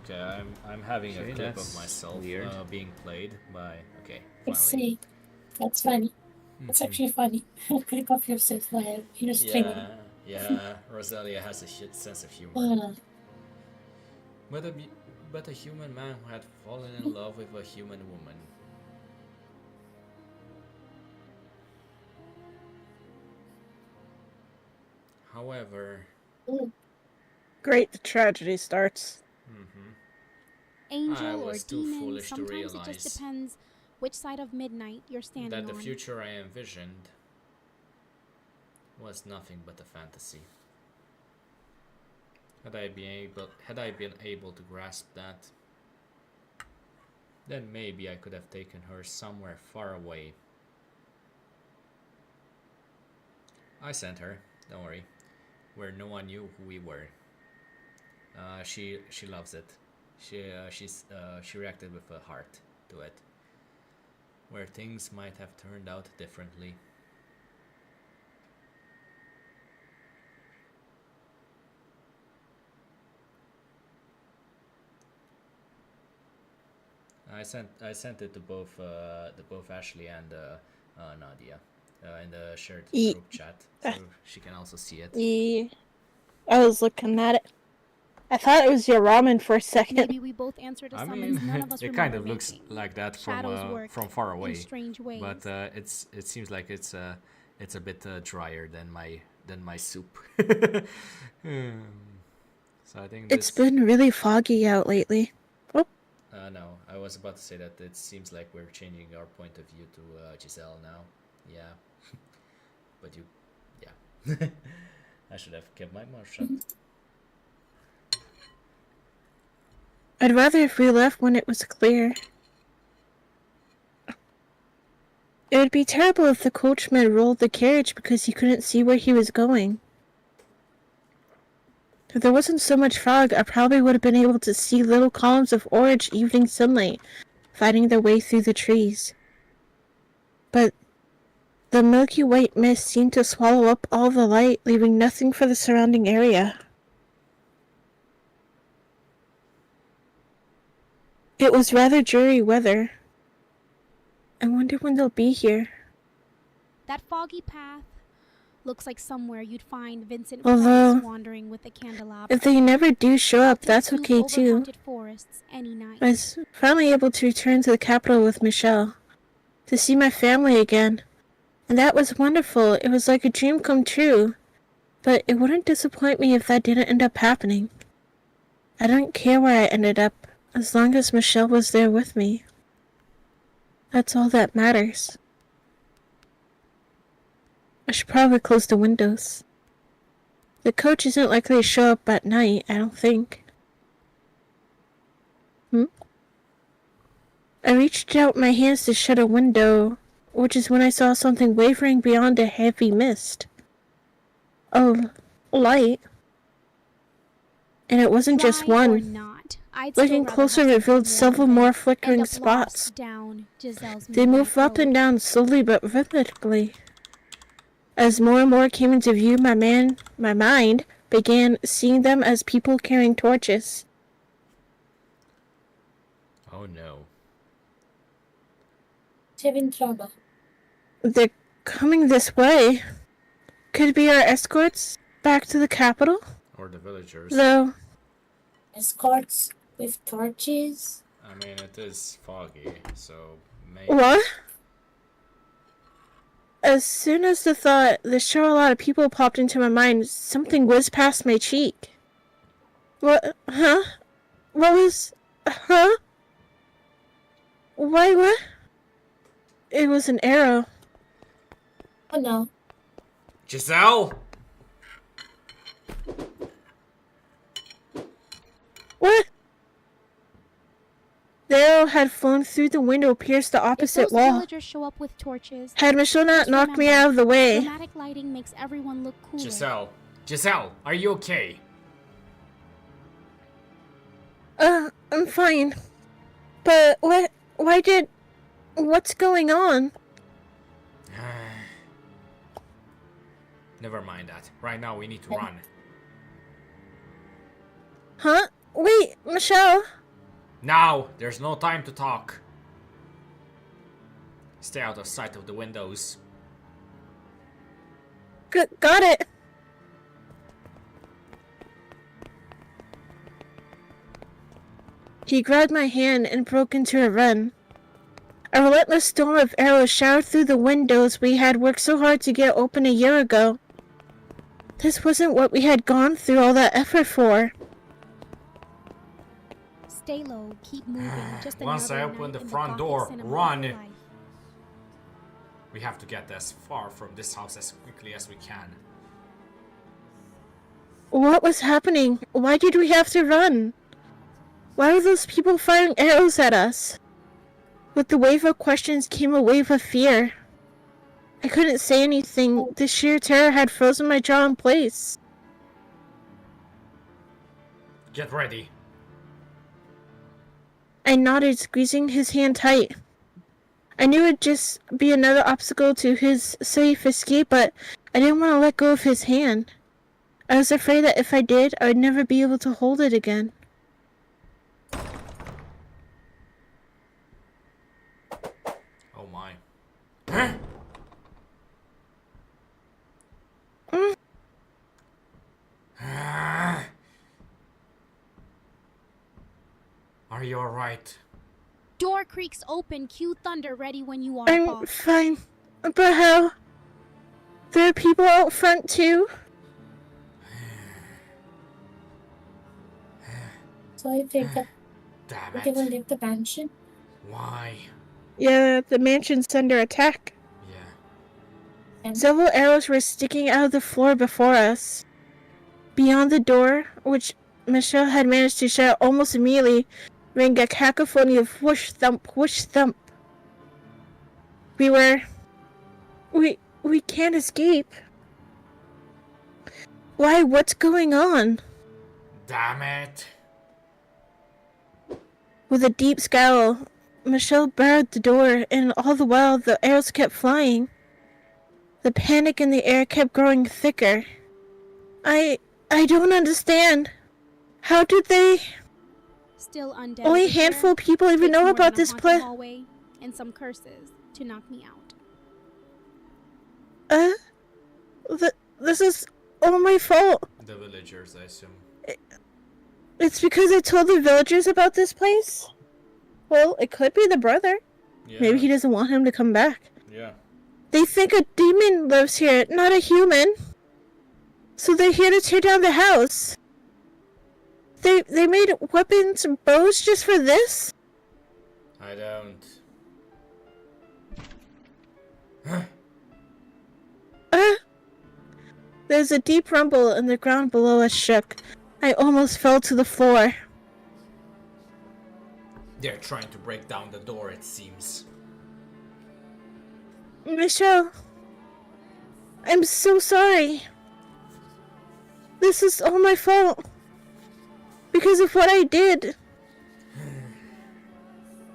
Okay, I'm having Okay, a clip of that's myself weird. being played by. Okay, I finally. see. That's funny. That's actually funny. Click off yourself while you're streaming. Yeah. Rosalia has a shit sense of humor. Uh, But a human man who had fallen in love with a human woman. However, Great, the tragedy starts. I Angel or was too demon. foolish to Sometimes it realize just depends which side of midnight you're standing that the on. future I envisioned was nothing but a fantasy. Had I been able to grasp that, then maybe I could have taken her somewhere far away. I sent her, don't worry, where no one knew who we were. She loves it. She reacted with a heart to it, where things might have turned out differently. I sent it to both Ashley and Nadia in the shared group chat, so she can also see it. Yeah. I was looking at it. I thought it was your ramen for a second. Maybe we both answered a I summons mean, none of us it remember kind of looks making. like that Shadows work from far away, in strange ways. but it seems like it's a bit drier than my soup. So I think It's been really foggy out lately. No, I was about to say that it seems like we're changing our point of view to Giselle now. Yeah, but you, yeah. I should have kept my mouth shut. I'd rather if we left when it was clear. It would be terrible if the coachman rolled the carriage because he couldn't see where he was going. If there wasn't so much fog, I probably would have been able to see little columns of orange evening sunlight fighting their way through the trees. But the milky white mist seemed to swallow up all the light, leaving nothing for the surrounding area. It was rather dreary weather. I wonder when they'll be here. That foggy path looks like somewhere you'd find Vincent Although, Price wandering with a candelabra. if they never do show up, that's okay too. Haunted forests any night. I was finally able to return to the capital with Michelle, to see my family again. And that was wonderful. It was like a dream come true. But it wouldn't disappoint me if that didn't end up happening. I don't care where I ended up, as long as Michelle was there with me. That's all that matters. I should probably close the windows. The coach isn't likely to show up at night, I don't think. I reached out my hands to shut a window, which is when I saw something wavering beyond a heavy mist. A light. And it wasn't just Try or one. not, I'd Looking still rather closer have revealed something several warm more than flickering end up lost spots. Down Giselle's They moved midnight up and road. down slowly but rhythmically. As more and more came into view, my mind began seeing them as people carrying torches. Oh no. Having trouble. They're coming this way. Could be our escorts back to the capital? Or the villagers. Though, Escorts with torches. I mean, it is foggy, so maybe. what? As soon as the show a lot of people popped into my mind, something whizzed past my cheek. What? Huh? What was... Huh? Why, what? It was an arrow. Oh no. Giselle! What? The arrow had flown through the window, pierced the If opposite those wall. villagers show up with torches, Had Michelle not just knocked me remember, out of the way. dramatic lighting makes everyone look cooler. Giselle! Giselle, are you okay? I'm fine. But what? Why did... What's going on? Never mind that. Right now we need to run. Huh? Wait, Michelle. Now! There's no time to talk. Stay out of sight of the windows. Got it. He grabbed my hand and broke into a run. A relentless storm of arrows showered through the windows we had worked so hard to get open a year ago. This wasn't what we had gone through all that effort for. Stay low, keep moving. Just Once I another open night the in front Gothic door, cinema run. of life. We have to get as far from this house as quickly as we can. What was happening? Why did we have to run? Why were those people firing arrows at us? With the wave of questions came a wave of fear. I couldn't say anything. The sheer terror had frozen my jaw in place. Get ready. I nodded, squeezing his hand tight. I knew it'd just be another obstacle to his safe escape, but I didn't want to let go of his hand. I was afraid that if I did, I would never be able to hold it again. Oh my. Huh? Are you alright? Door creaks open, cue thunder ready when you are, I'm boss. fine. But how? There are people out front too? So I think that Damn they will it. leave the mansion. Why? Yeah, the mansion's under attack. Yeah. And Several arrows were sticking out of the floor before us. Beyond the door, which Michelle had managed to shut almost immediately, rang a cacophony of whoosh thump, whoosh thump. We can't escape. Why, what's going on? Damn it! With a deep scowl, Michelle barred the door, and all the while the arrows kept flying. The panic in the air kept growing thicker. I don't understand. How did they... Still undead. Only a handful of people even know about this place. Hallway and some curses to knock me out. This is all my fault. The villagers, I assume. It's because I told the villagers about this place? Well, it could be the brother. Yeah. Maybe he doesn't want him to come back. Yeah. They think a demon lives here, not a human. So they're here to tear down the house. They made weapons and bows just for this? I don't. There's a deep rumble and the ground below us shook. I almost fell to the floor. They're trying to break down the door, it seems. Michelle, I'm so sorry. This is all my fault. Because of what I did.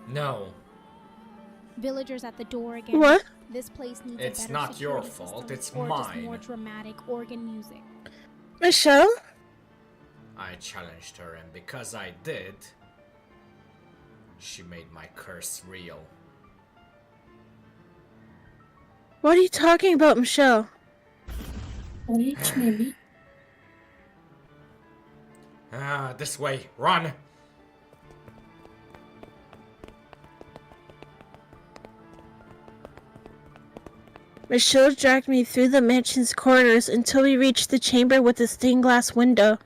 No. Villagers at the door again. What? This place needs It's a better not your security fault, system, it's or just mine. more dramatic organ music. Michelle? I challenged her, and because I did, she made my curse real. What are you talking about, Michelle? Rich, maybe. This way, run! Michelle dragged me through the mansion's corridors until we reached the chamber with the stained glass window.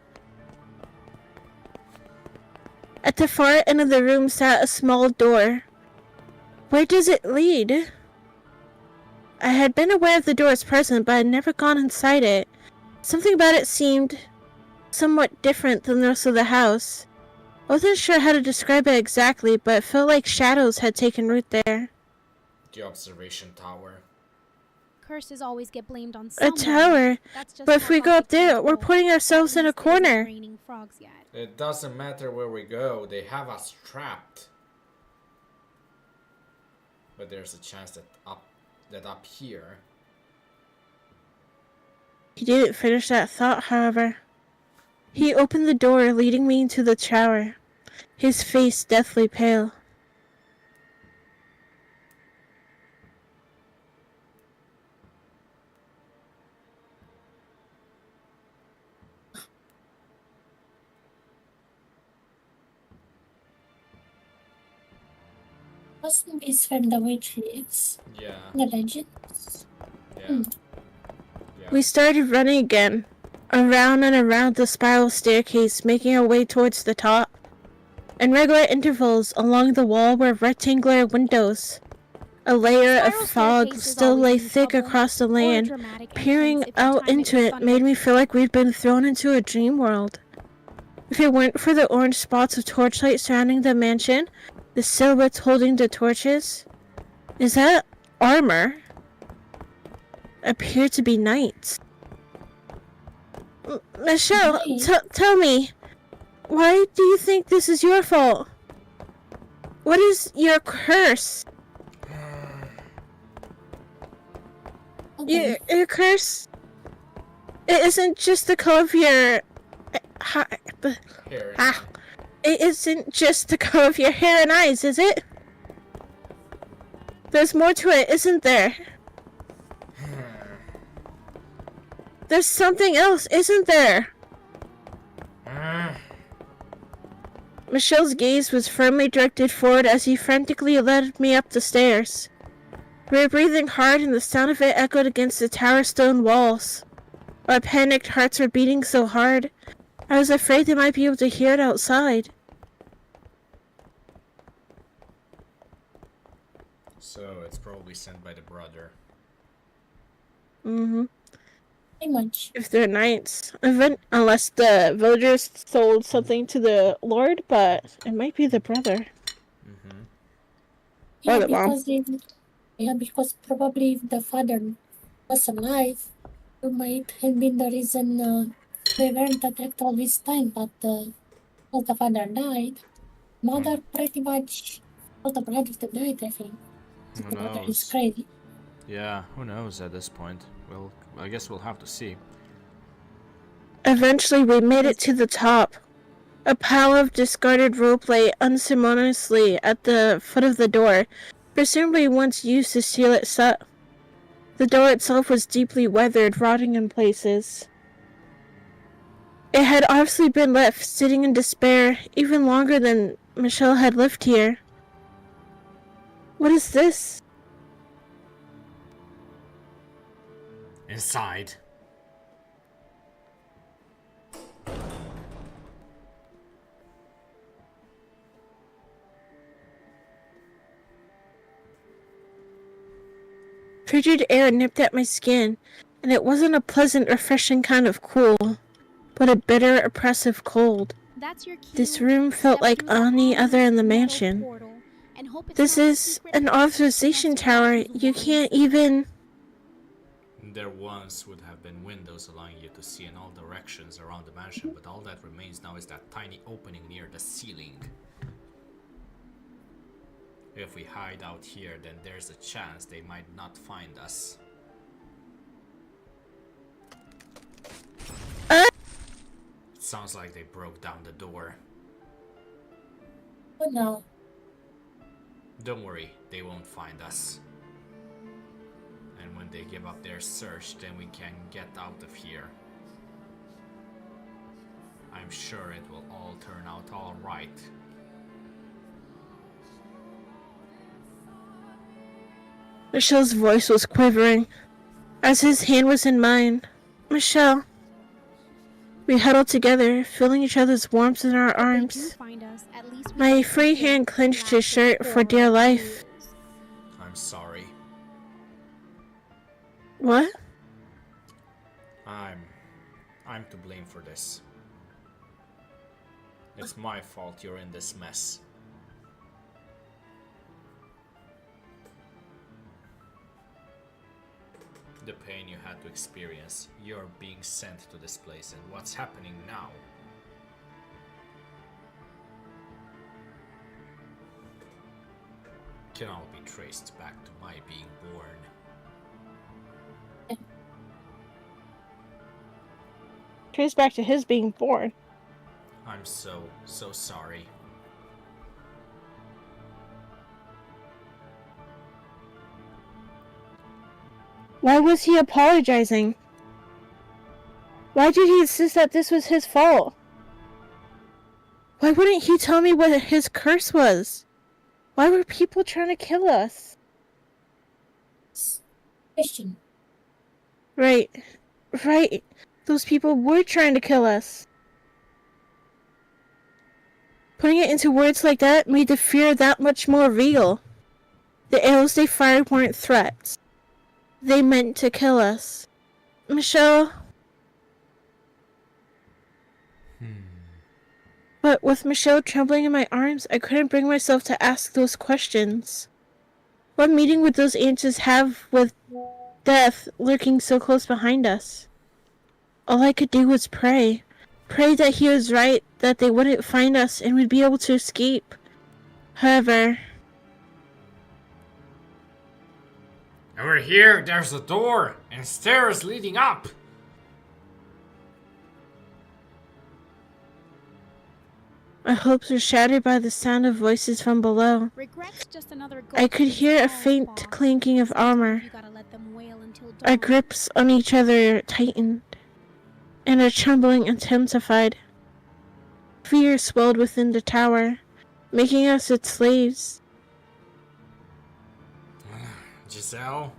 At the far end of the room sat a small door. Where does it lead? I had been aware of the door's presence, but I had never gone inside it. Something about it seemed somewhat different than the rest of the house. I wasn't sure how to describe it exactly, but it felt like shadows had taken root there. The observation tower. Curses always get blamed on A someone. tower? That's just But if how we go up there, complicated we're it is. putting ourselves At in a least it isn't corner. raining frogs yet. It doesn't matter where we go, they have us trapped. But there's a chance that up here. He didn't finish that thought, however. He opened the door, leading me into the tower, his face deathly pale. Wasn't this where the witch lives? Yeah. The legends? Yeah. We started running again, around and around the spiral staircase, making our way towards the top. In regular intervals along the wall were rectangular windows. A layer of Spiral fog staircase is still always lay in thick trouble, across the or a land. dramatic Peering entrance if you out time into with it thunder. made me feel like we'd been thrown into a dream world. If it weren't for the orange spots of torchlight surrounding the mansion, the silhouettes holding the torches, is that armor? Appear to be knights. Michelle, tell me, why do you think this is your fault? What is your curse? Okay. Your curse, it isn't just the color of your... Here. It isn't just the color of your hair and eyes, is it? There's more to it, isn't there? There's something else, isn't there? Michelle's gaze was firmly directed forward as he frantically led me up the stairs. We were breathing hard and the sound of it echoed against the tower stone walls. Our panicked hearts were beating so hard, I was afraid they might be able to hear it outside. So it's probably sent by the brother. Mm-hmm. Pretty much. If they're knights. Unless the villagers sold something to the lord, but it might be the brother. Mm-hmm. Or Yeah, the mom. because probably if the father was alive, it might have been the reason they weren't attacked all this time, but because the father died, mother pretty much all the brothers that died, I think. Who The mother is knows? crazy. Yeah, who knows at this point? Well, I guess we'll have to see. Eventually, we made it to the top. A pile of discarded rope lay unceremoniously at the foot of the door, presumably once used to seal it shut. The door itself was deeply weathered, rotting in places. It had obviously been left sitting in despair even longer than Michelle had lived here. What is this? Inside. Frigid air nipped at my skin, and it wasn't a pleasant, refreshing kind of cool, but a bitter, oppressive cold. That's your cue. This room felt Step like through the any other in the metal mansion. portal and hope it's This not a is secret an passage observation nestled tower. back into You walls. can't even... There once would have been windows allowing you to see in all directions around the mansion, but all that remains now is that tiny opening near the ceiling. If we hide out here, then there's a chance they might not find us. It sounds like they broke down the door. Oh no. Don't worry, they won't find us. And when they give up their search, then we can get out of here. I'm sure it will all turn out all right. Michelle's voice was quivering, as his hand was in mine. Michelle. We huddled together, feeling each other's warmth in our If they do arms. find us, at least we My can free support hand clenched his classic shirt for horror dear life. rules. I'm sorry. What? I'm to blame for this. It's my fault you're in this mess. The pain you had to experience, you're being sent to this place, and what's happening now? Can all be traced back to my being born. Traced back to his being born. I'm so sorry. Why was he apologizing? Why did he insist that this was his fault? Why wouldn't he tell me what his curse was? Why were people trying to kill us? Question. Right. Those people were trying to kill us. Putting it into words like that made the fear that much more real. The arrows they fired weren't threats. They meant to kill us. Michelle... But with Michelle trembling in my arms, I couldn't bring myself to ask those questions. What meaning would those answers have with death lurking so close behind us? All I could do was pray. Pray that he was right, that they wouldn't find us and we'd be able to escape. However... Over here, there's a door and stairs leading up. My hopes were shattered by the sound of voices from below. Regret's just another I ghost could in hear a small faint box. clinking of armor. You gotta let them wail until Our dawn. grips on each other tightened, and our trembling intensified. Fear swelled within the tower, making us its slaves. Giselle?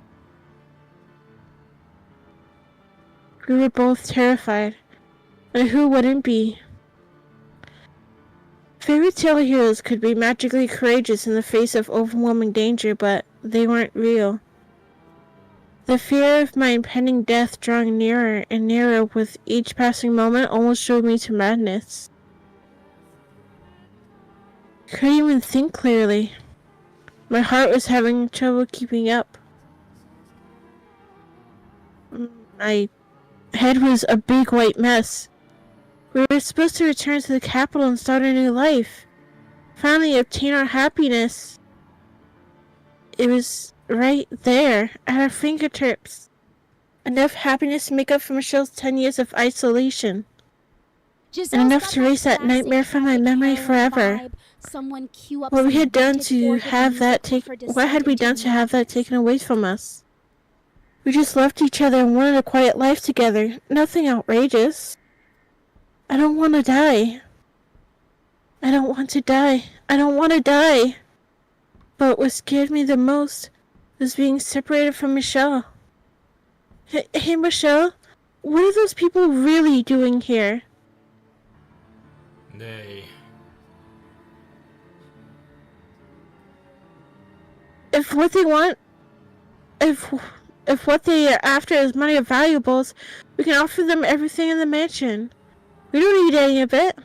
We were both terrified, and who wouldn't be? Fairy tale heroes could be magically courageous in the face of overwhelming danger, but they weren't real. The fear of my impending death drawing nearer and nearer with each passing moment almost drove me to madness. I couldn't even think clearly. My heart was having trouble keeping up. My head was a big white mess. We were supposed to return to the capital and start a new life. Finally obtain our happiness. It was right there, at our fingertips. Enough happiness to make up for Michelle's 10 years of isolation. And enough to erase that nightmare from my memory forever. What we had done to have that what had we done to have that taken away from us? We just loved each other and wanted a quiet life together. Nothing outrageous. I don't want to die. I don't want to die. I don't want to die. But what scared me the most was being separated from Michelle. Hey, Michelle, what are those people really doing here? If what they want, if what they are after is money or valuables, we can offer them everything in the mansion. We don't need any of it.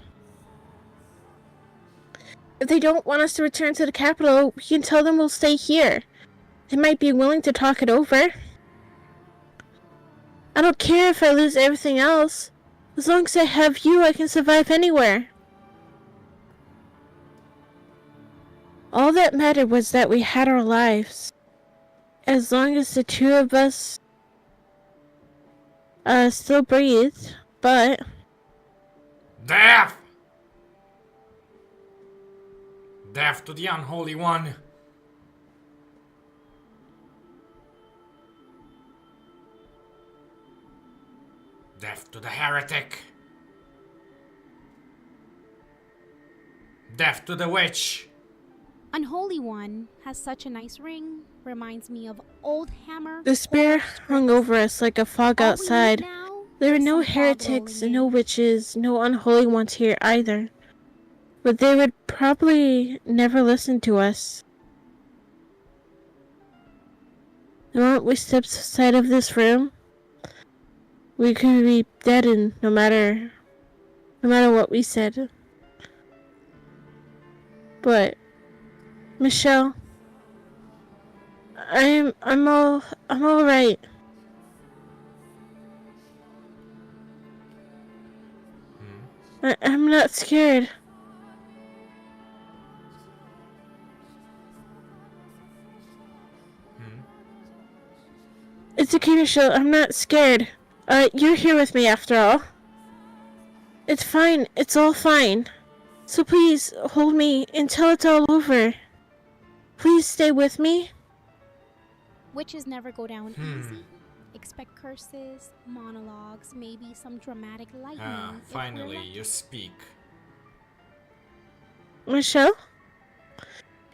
If they don't want us to return to the capital, we can tell them we'll stay here. They might be willing to talk it over. I don't care if I lose everything else. As long as I have you, I can survive anywhere. All that mattered was that we had our lives. As long as the two of us still breathed, but... Death! Death to the unholy one! Death to the heretic! Death to the witch! Unholy One has such a nice ring. Reminds me of old hammer. Despair hung over us like a fog outside. There were no heretics, no witches, no unholy ones here either. But they would probably never listen to us. The moment we stepped outside of this room, we could be dead, and no matter what we said. But Michelle, I'm all right. I'm not scared. It's okay, Michelle. I'm not scared. You're here with me after all. It's fine. It's all fine. So please, hold me until it's all over. Please stay with me. Witches never go down easy. Expect curses, monologues, maybe some dramatic lightning. Finally, you speak. Michelle?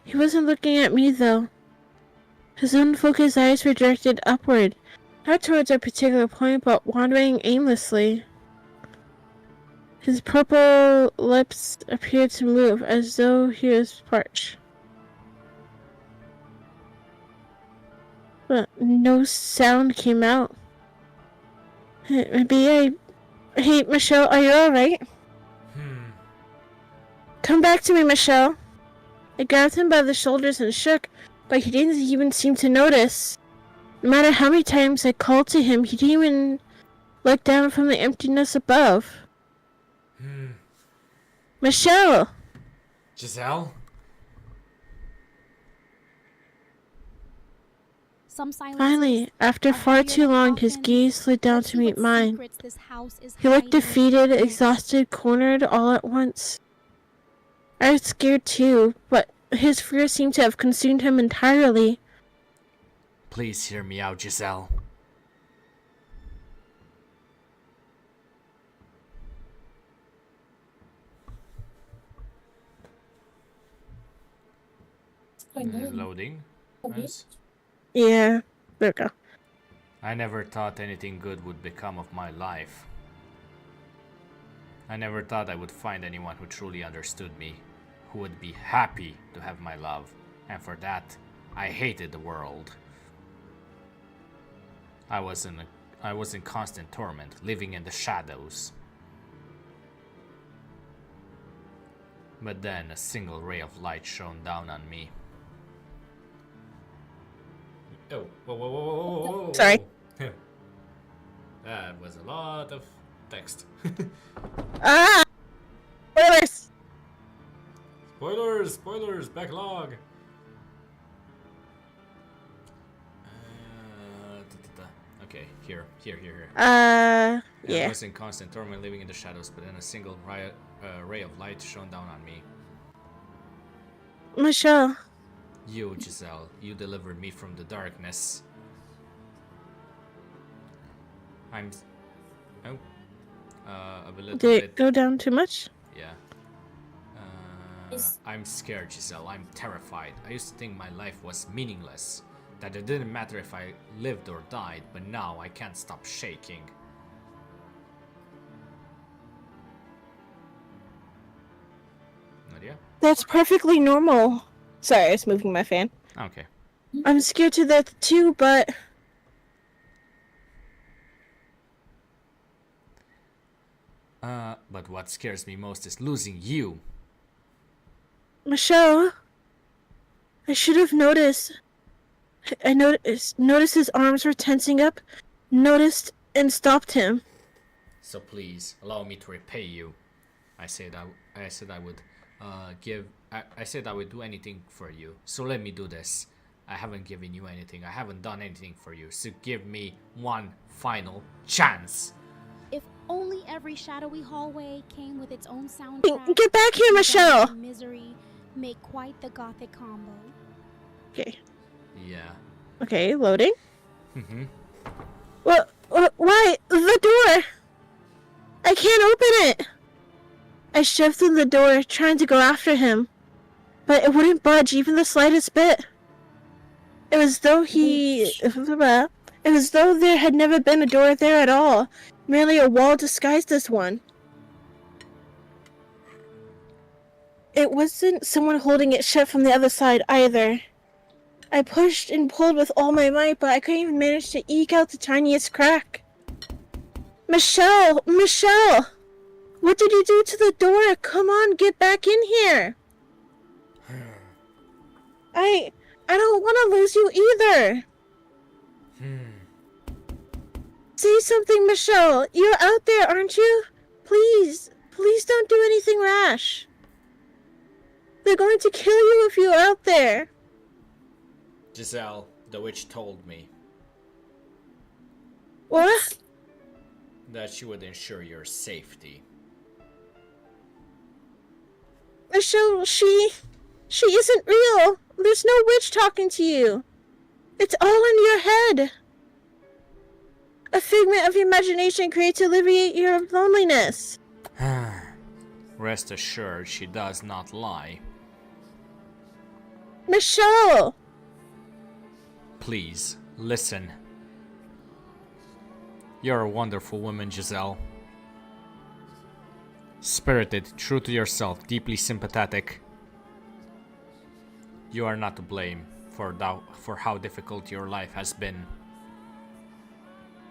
He wasn't looking at me, though. His unfocused eyes were directed upward, not towards a particular point, but wandering aimlessly. His purple lips appeared to move as though he was parched. But no sound came out. Hey, Michelle, are you alright? Come back to me, Michelle. I grabbed him by the shoulders and shook, but he didn't even seem to notice. No matter how many times I called to him, he didn't even look down from the emptiness above. Michelle! Giselle? Finally, after far too long, his gaze slid down to meet mine. He looked defeated, exhausted, cornered all at once. I was scared too, but his fear seemed to have consumed him entirely. Please hear me out, Giselle. Loading. Nice. Yeah, there we go. I never thought anything good would become of my life. I never thought I would find anyone who truly understood me, who would be happy to have my love, and for that, I hated the world. I was in constant torment, living in the shadows. But then a single ray of light shone down on me. Oh, whoa. Sorry. That was a lot of text. Ah! Spoilers! Spoilers, backlog. Okay, here. I Yeah. was in constant torment, living in the shadows, but then a single ray of light shone down on me. Michelle. You, Giselle, you delivered me from the darkness. A little Did bit. it go down too much? Yeah. I'm scared, Giselle. I'm terrified. I used to think my life was meaningless. That it didn't matter if I lived or died, but now I can't stop shaking. Nadia? That's perfectly normal. Sorry, I was moving my fan. Okay. I'm scared to death too, but... But what scares me most is losing you. Michelle... I should have noticed. I noticed his arms were tensing up, noticed, and stopped him. So please, allow me to repay you. I said I would I said I would do anything for you. So let me do this. I haven't given you anything. I haven't done anything for you. So give me one final chance. If only every shadowy hallway came with its own soundtrack. Get back here, Michelle! And misery make quite the gothic combo. Okay. Yeah. Okay, loading. Mm-hmm. Why? The door! I can't open it! I shoved through the door, trying to go after him. But it wouldn't budge even the slightest bit. It was though there had never been a door there at all. Merely a wall disguised as one. It wasn't someone holding it shut from the other side either. I pushed and pulled with all my might, but I couldn't even manage to eke out the tiniest crack. Michelle! Michelle! What did you do to the door? Come on, get back in here! I don't want to lose you either! Say something, Michelle! You're out there, aren't you? Please don't do anything rash. They're going to kill you if you're out there. Giselle, the witch told me What? that she would ensure your safety. Michelle, she isn't real. There's no witch talking to you. It's all in your head. A figment of your imagination created to alleviate your loneliness. Rest assured, she does not lie. Michelle! Please, listen. You're a wonderful woman, Giselle. Spirited, true to yourself, deeply sympathetic. You are not to blame for how difficult your life has been.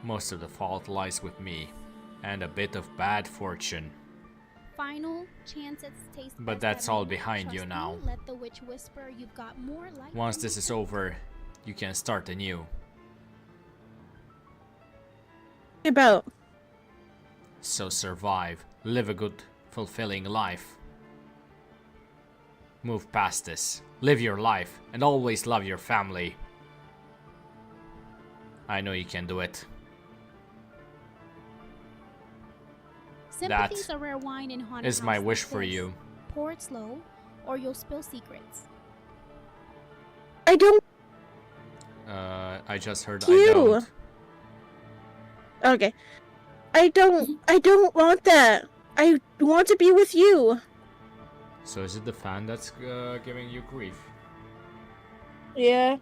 Most of the fault lies with me, and a bit of bad fortune. Final chance at taste. But that's all behind you now. Let the witch whisper you've got more life. Once this is over, you can start anew. About. So survive, live a good, fulfilling life. Move past this, live your life, and always love your family. I know you can do it. Sympathy's a rare wine in haunted Is my house wish like for this. you. Pour it slow, or you'll spill secrets. I don't. I just heard You. I don't. Okay. I don't want that. I want to be with you. So is it the fan that's giving you grief? Yeah.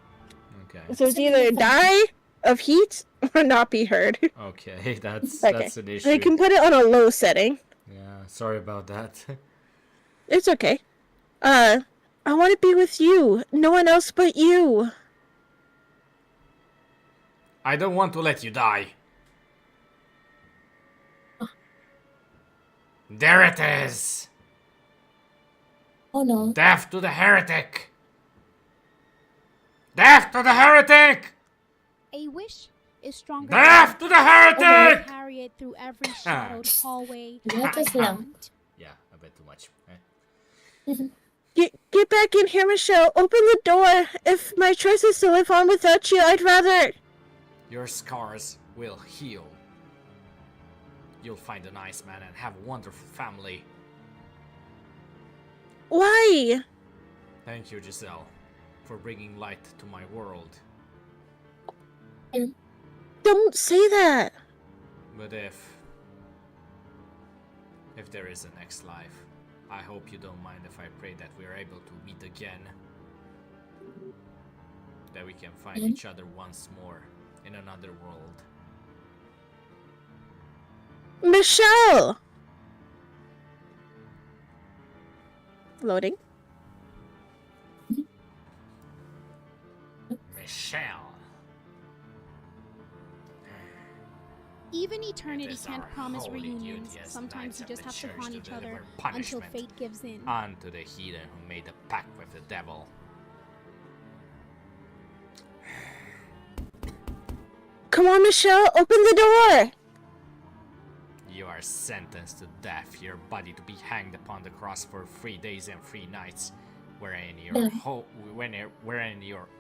Okay. So it's either die of heat or not be heard. Okay, that's Okay. an issue. I can put it on a low setting. Yeah, sorry about that. It's okay. I want to be with you. No one else but you. I don't want to let you die. There it is! Oh no. Death to the heretic! Death to the heretic! A wish is stronger Death to the heretic! carry it through every shadowed hallway What is and lang? hunt. Yeah, a bit too much. Get back in here, Michelle. Open the door. If my choice is to live on without you, I'd rather... Your scars will heal. You'll find a nice man and have a wonderful family. Why? Thank you, Giselle, for bringing light to my world. Don't say that. But if there is a next life, I hope you don't mind if I pray that we are able to meet again. That we can find each other once more in another world. Michelle! Loading. Michelle. Even eternity It is can't our promise holy reunions. duty as Sometimes knights you of just the have to church haunt to each other deliver until punishment fate gives in. unto the heathen who made a pact with the devil. Come on, Michelle, open the door! You are sentenced to death, your body to be hanged upon the cross for 3 days and 3 nights, wherein your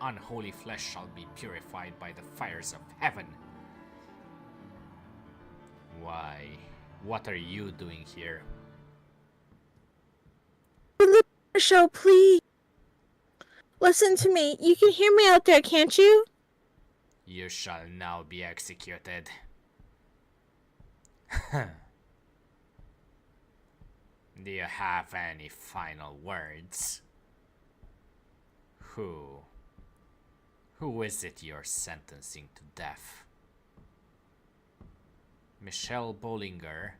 unholy flesh shall be purified by the fires of heaven. Why? What are you doing here? Open the door, Michelle, please. Listen to me. You can hear me out there, can't you? You shall now be executed. Do you have any final words? Who is it you're sentencing to death? Michelle Bollinger,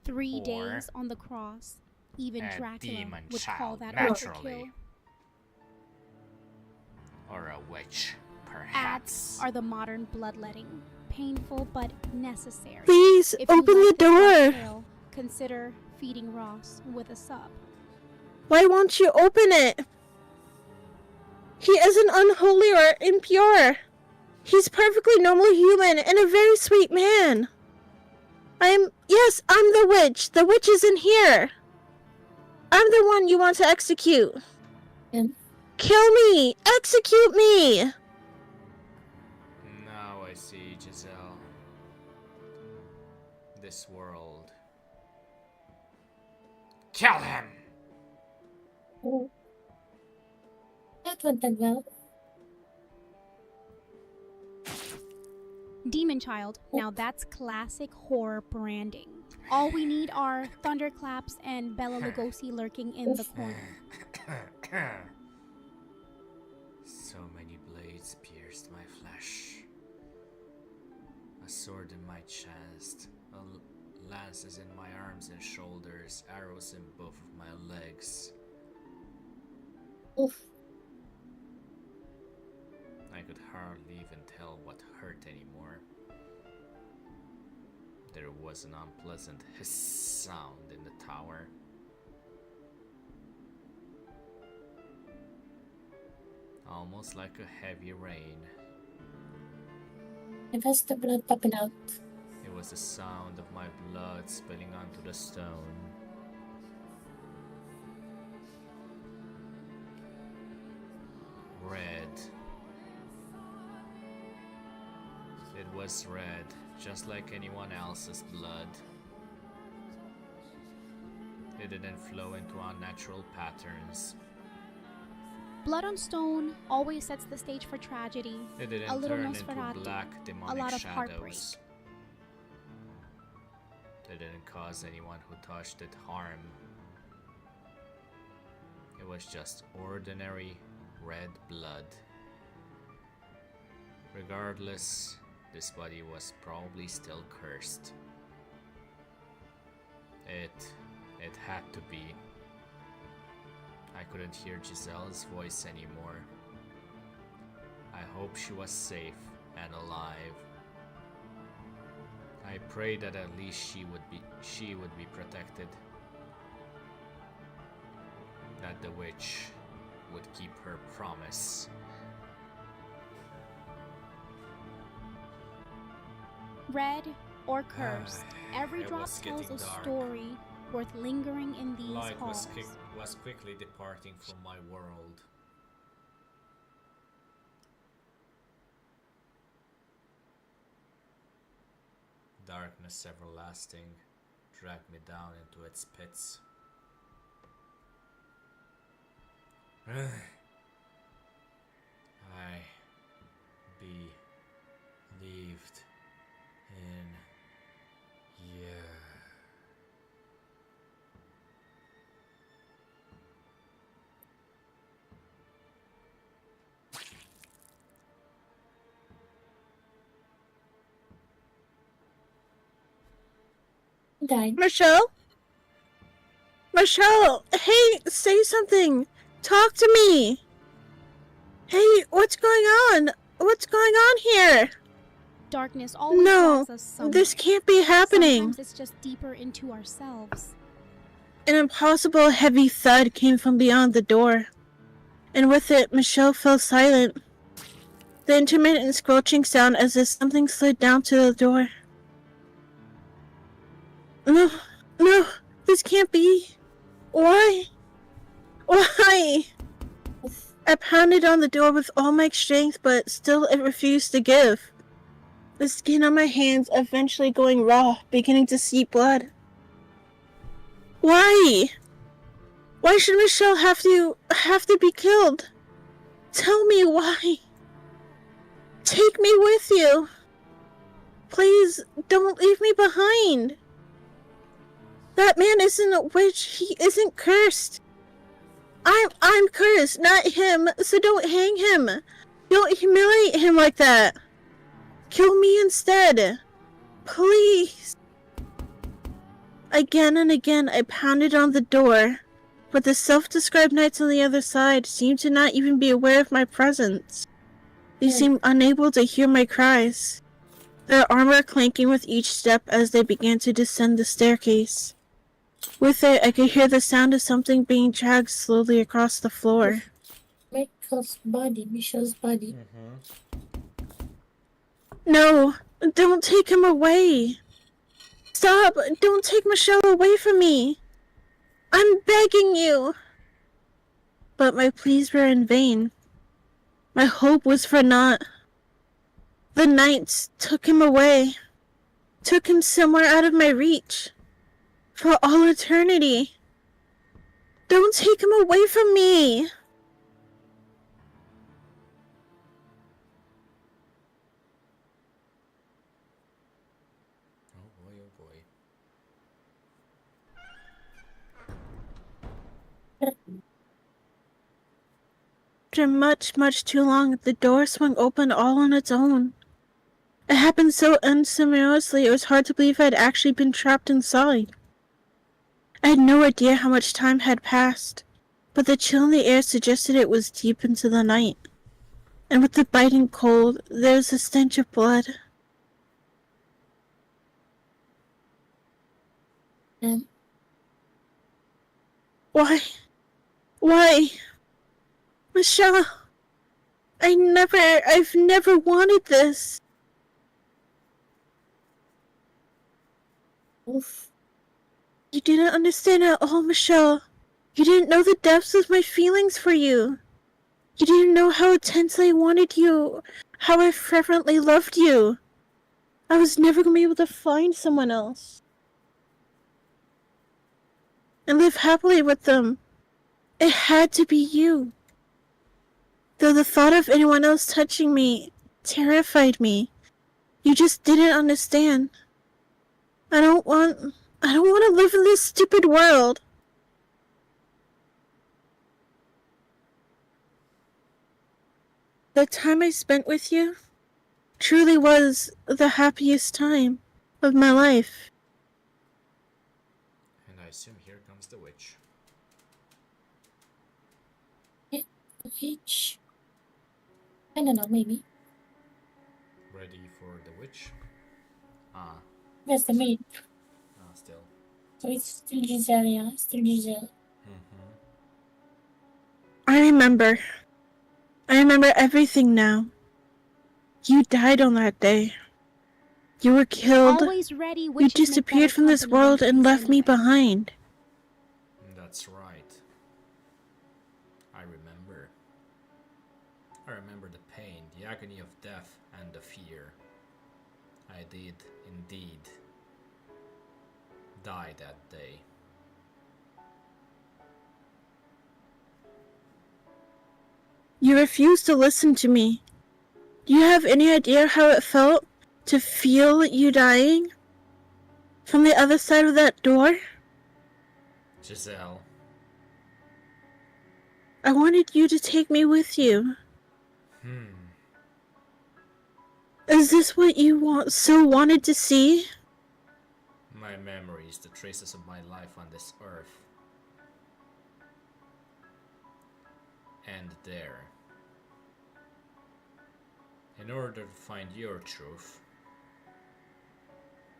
3 or days on the cross. Even a Dracula demon would call child, that naturally. overkill. Or a witch, Acts perhaps. are the modern bloodletting. Painful but necessary. Please, If you open the like this dark door. tale, consider feeding Ross with a sub. Why won't you open it? He isn't unholy or impure. He's perfectly normal human and a very sweet man. Yes, I'm the witch. The witch isn't here. I'm the one you want to execute. Kill me! Execute me! Now I see, Giselle. This world. Kill him! Oh. That went well. Demon Child. Now that's classic horror branding. All we need are thunderclaps and Bela Lugosi lurking in the corner. So many blades pierced my flesh. A sword in my chest, lances in my arms and shoulders, arrows in both of my legs. Oof. I could hardly even tell what hurt anymore. There was an unpleasant hiss sound in the tower. Almost like a heavy rain. It has the blood popping out. It was the sound of my blood spilling onto the stone. Red. It was red, just like anyone else's blood. It didn't flow into unnatural patterns. Blood on stone always sets the stage for tragedy. It didn't A little turn into Nosferatu, black demonic a lot of heartbreak. shadows. It didn't cause anyone who touched it harm. It was just ordinary red blood. Regardless, this body was probably still cursed. It had to be. I couldn't hear Giselle's voice anymore. I hope she was safe and alive. I pray that at least she would be protected. That the witch would keep her promise. Red or cursed, every It drop was tells getting a dark. story worth lingering in these Light halls. was quickly departing from my world. Darkness everlasting dragged me down into its pits. I believed in you. Died. Michelle? Michelle! Hey, say something! Talk to me! Hey, what's going on? What's going on here? Darkness always No, drags us somewhere. this can't be happening. Sometimes it's just deeper into ourselves. An impossible heavy thud came from beyond the door, and with it, Michelle fell silent. The intermittent squelching sound as if something slid down to the door. No, no, this can't be. Why? Why? I pounded on the door with all my strength, but still it refused to give. The skin on my hands eventually going raw, beginning to seep blood. Why? Why should Michelle have to be killed? Tell me why. Take me with you. Please, don't leave me behind. That man isn't a witch. He isn't cursed. I'm cursed, not him, so don't hang him. Don't humiliate him like that. Kill me instead. Please. Again and again I pounded on the door, but the self-described knights on the other side seemed to not even be aware of my presence. They seemed unable to hear my cries, their armor clanking with each step as they began to descend the staircase. With it, I could hear the sound of something being dragged slowly across the floor. Michelle's body. No, don't take him away. Stop, don't take Michelle away from me. I'm begging you. But my pleas were in vain. My hope was for naught. The knights took him away, took him somewhere out of my reach, for all eternity. Don't take him away from me! Oh boy, oh boy. After much too long, the door swung open all on its own. It happened so unceremoniously it was hard to believe I had actually been trapped inside. I had no idea how much time had passed, but the chill in the air suggested it was deep into the night. And with the biting cold, there was a stench of blood. Why? Why? Michelle, I've never wanted this. Oof. You didn't understand at all, Michelle. You didn't know the depths of my feelings for you. You didn't know how intensely I wanted you, how I fervently loved you. I was never going to be able to find someone else and live happily with them. It had to be you. Though the thought of anyone else touching me terrified me, you just didn't understand. I don't want to live in this stupid world. The time I spent with you truly was the happiest time of my life. And I assume here comes the witch. Witch. I don't know, maybe. Ah, That's the maid. still. So it's still Giselle, yeah. Still Giselle. I remember. I remember everything now. You died on that day. You were killed. Always ready, You witches make better disappeared from this company than world and priests left me anyway. behind. That's right. I remember. I remember the pain, the agony of death, and the fear. I did indeed die that day. You refused to listen to me. Do you have any idea how it felt to feel you dying? From the other side of that door? Giselle. I wanted you to take me with you. Is this what you wanted to see? My memories, the traces of my life on this earth. And there. In order to find your truth,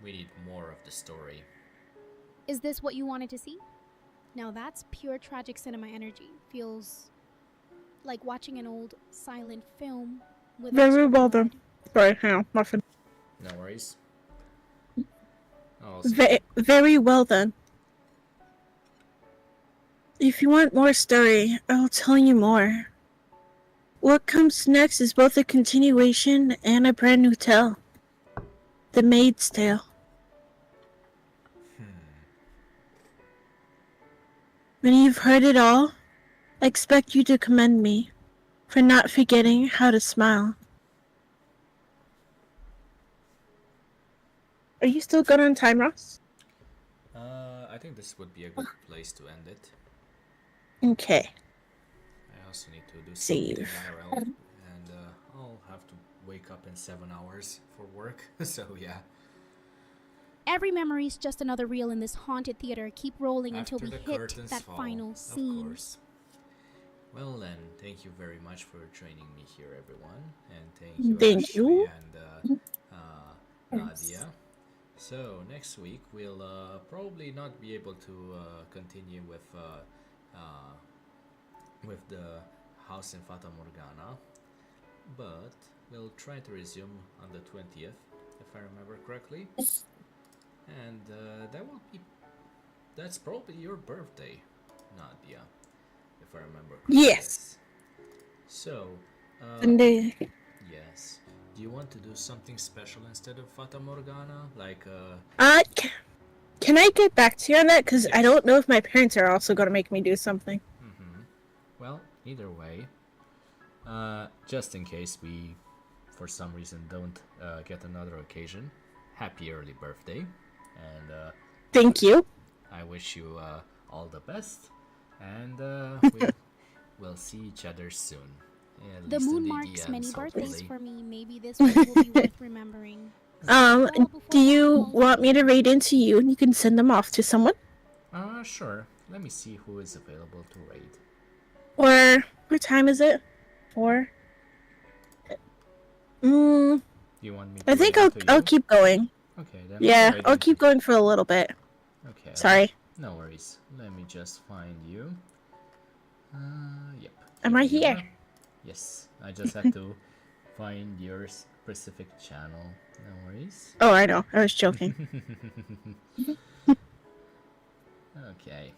we need more of the story. Is this what you wanted to see? Now that's pure tragic cinema energy. Feels like watching an old silent film with Very extra well blood. done. Sorry, hang on, muffin. No worries. Very well done. If you want more story, I'll tell you more. What comes next is both a continuation and a brand new tale. The Maid's Tale. When you've heard it all, I expect you to commend me for not forgetting how to smile. Are you still good on time, Ross? I think this would be a good place to end it. Okay. I also need to do Save. something IRL, and I'll have to wake up in 7 hours for work, so yeah. Every memory's just another reel in this haunted theater. Keep rolling After until we the hit curtains that fall, final scene. Of course. Well then, thank you very much for joining me here, everyone, and thank Thank you, you. Ashley and Nadia. So next week we'll probably not be able to continue with the house in Fata Morgana, but we'll try to resume on the 20th, if I remember correctly. And that's probably your birthday, Nadia, if I remember correctly. Yes. So, Sunday. yes. Do you want to do something special instead of Fata Morgana? Like, Can I get back to you on that? Because Yes. I don't know if my parents are also going to make me do something. Well, either way, just in case we, for some reason, don't get another occasion, happy early birthday, and Thank you. I wish you all the best, and we'll see each other soon. At The least in moon the marks many DMs, birthdays hopefully. for me. Maybe this one will be worth remembering. Do you want me to raid into you and you can send them off to someone? Sure. Let me see who is available to raid. Or what time is it? 4? Do you want me to I think raid into I'll you? keep going. Okay, then Yeah, raid I'll into keep going for a little bit. Okay. Sorry. No worries. Let me just find you. Yep. I'm right you here. are. Yes. I just have to find your specific channel. No worries. Oh, I know. I was joking. Okay.